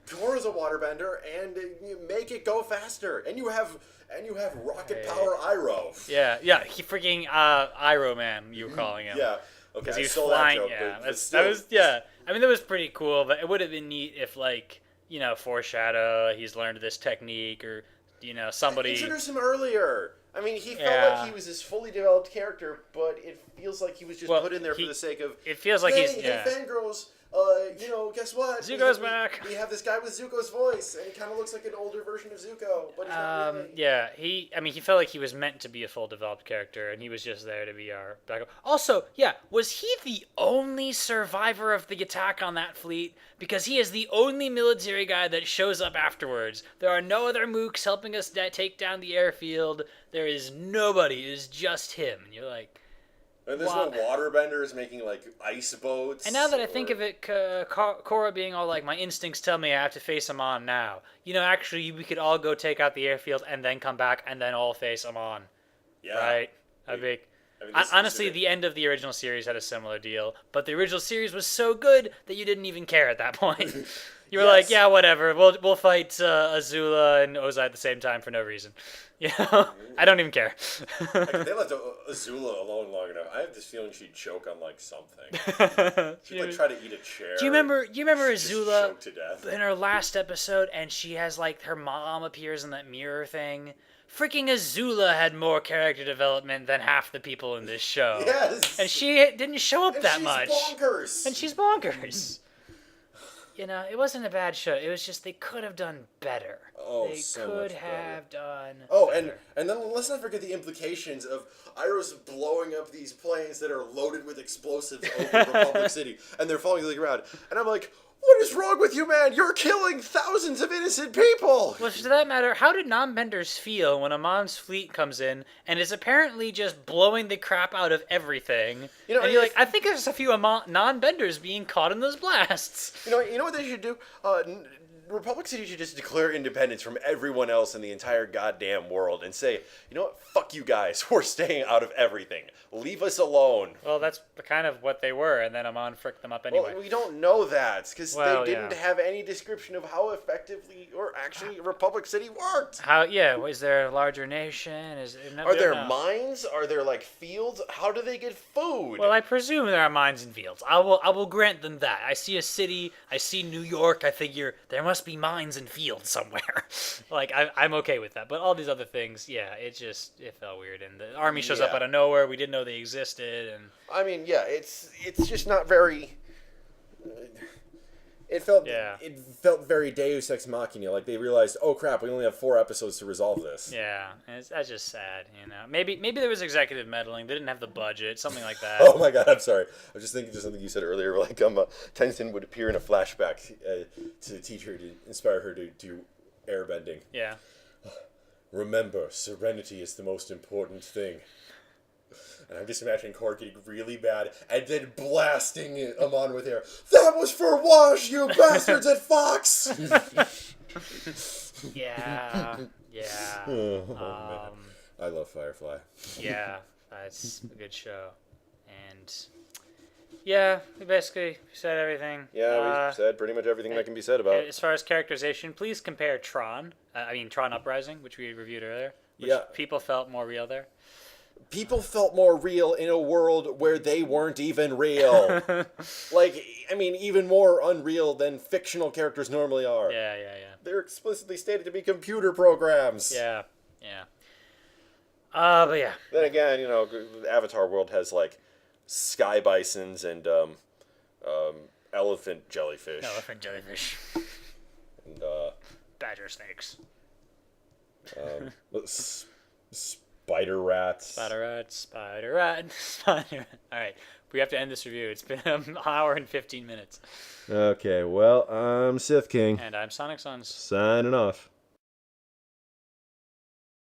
Korra's a waterbender, and you make it go faster. And you have rocket power Iroh. Yeah. He freaking Iroh man, you were calling him. Yeah. Okay. Because he was flying. I mean, that was pretty cool, but it would have been neat if, foreshadow, he's learned this technique, or somebody introduce him earlier. I mean, he felt like he was this fully developed character, but it feels like he was just put in there for the sake of. It feels like hey, fangirls. Guess what? Zuko's back. We have this guy with Zuko's voice, and he kind of looks like an older version of Zuko, but he's not really. Yeah, he felt like he was meant to be a full developed character, and he was just there to be our backup. Also, was he the only survivor of the attack on that fleet? Because he is the only military guy that shows up afterwards. There are no other mooks helping us take down the airfield. There is nobody. It is just him. And you're like... And there's no waterbenders making, ice boats. And now that I think of it, Korra being all like, my instincts tell me I have to face Amon now. Actually, we could all go take out the airfield and then come back and then all face Amon. Yeah. Right? Honestly, the end of the original series had a similar deal. But the original series was so good that you didn't even care at that point. You were like, yeah, whatever. We'll fight Azula and Ozai at the same time for no reason. I don't even care. They left Azula alone long enough. I have this feeling she'd choke on something. She'd try to eat a chair. Do you remember Azula choke to death in her last episode, and she has her mom appears in that mirror thing? Freaking Azula had more character development than half the people in this show. Yes. And she didn't show up that much. And she's bonkers. It wasn't a bad show. It was just they could have done better. Oh, they so could much have done better. And then let's not forget the implications of Iroh's blowing up these planes that are loaded with explosives over Republic City, and they're falling to the ground. And I'm like, What is wrong with you, man? You're killing thousands of innocent people! Well, to that matter, how did non-benders feel when Amon's fleet comes in and is apparently just blowing the crap out of everything? And you're like, I think there's a few non-benders being caught in those blasts. You know what they should do? Republic City should just declare independence from everyone else in the entire goddamn world and say, you know what, fuck you guys, we're staying out of everything. Leave us alone. Well, that's kind of what they were, and then Amon fricked them up anyway. Well, we don't know that, because they didn't have any description of how effectively or actually Republic City worked. Is there a larger nation? Are there mines? Are there, fields? How do they get food? Well, I presume there are mines and fields. I will grant them that. I see a city, I see New York, I figure there must be mines and fields somewhere. I'm okay with that. But all these other things, it felt weird. And the army shows up out of nowhere. We didn't know they existed. And I mean, it's just not very. It felt very Deus Ex Machina. Like they realized, oh crap, we only have 4 episodes to resolve this. Yeah, and that's just sad. Maybe there was executive meddling. They didn't have the budget, something like that. Oh my god, I'm sorry. I was just thinking of something you said earlier. Tenzin would appear in a flashback to teach her, to inspire her to do airbending. Yeah. Remember, serenity is the most important thing. And I'm just imagining Korra getting really bad and then blasting Amon with air. That was for Wash, you bastards at Fox! Yeah. Man. I love Firefly. Yeah, that's a good show. And we basically said everything. Yeah, we said pretty much everything that can be said about it. As far as characterization, please compare Tron Uprising, which we reviewed earlier. Which people felt more real there. People felt more real in a world where they weren't even real. Even more unreal than fictional characters normally are. Yeah. They're explicitly stated to be computer programs. Yeah. But yeah. Then again, the Avatar world has, sky bisons and, elephant jellyfish. And, badger snakes. Spider rats. Spider rat. All right, we have to end this review. It's been an hour and 15 minutes. Okay, well, I'm Sith King. And I'm Sonic Sons. Signing off.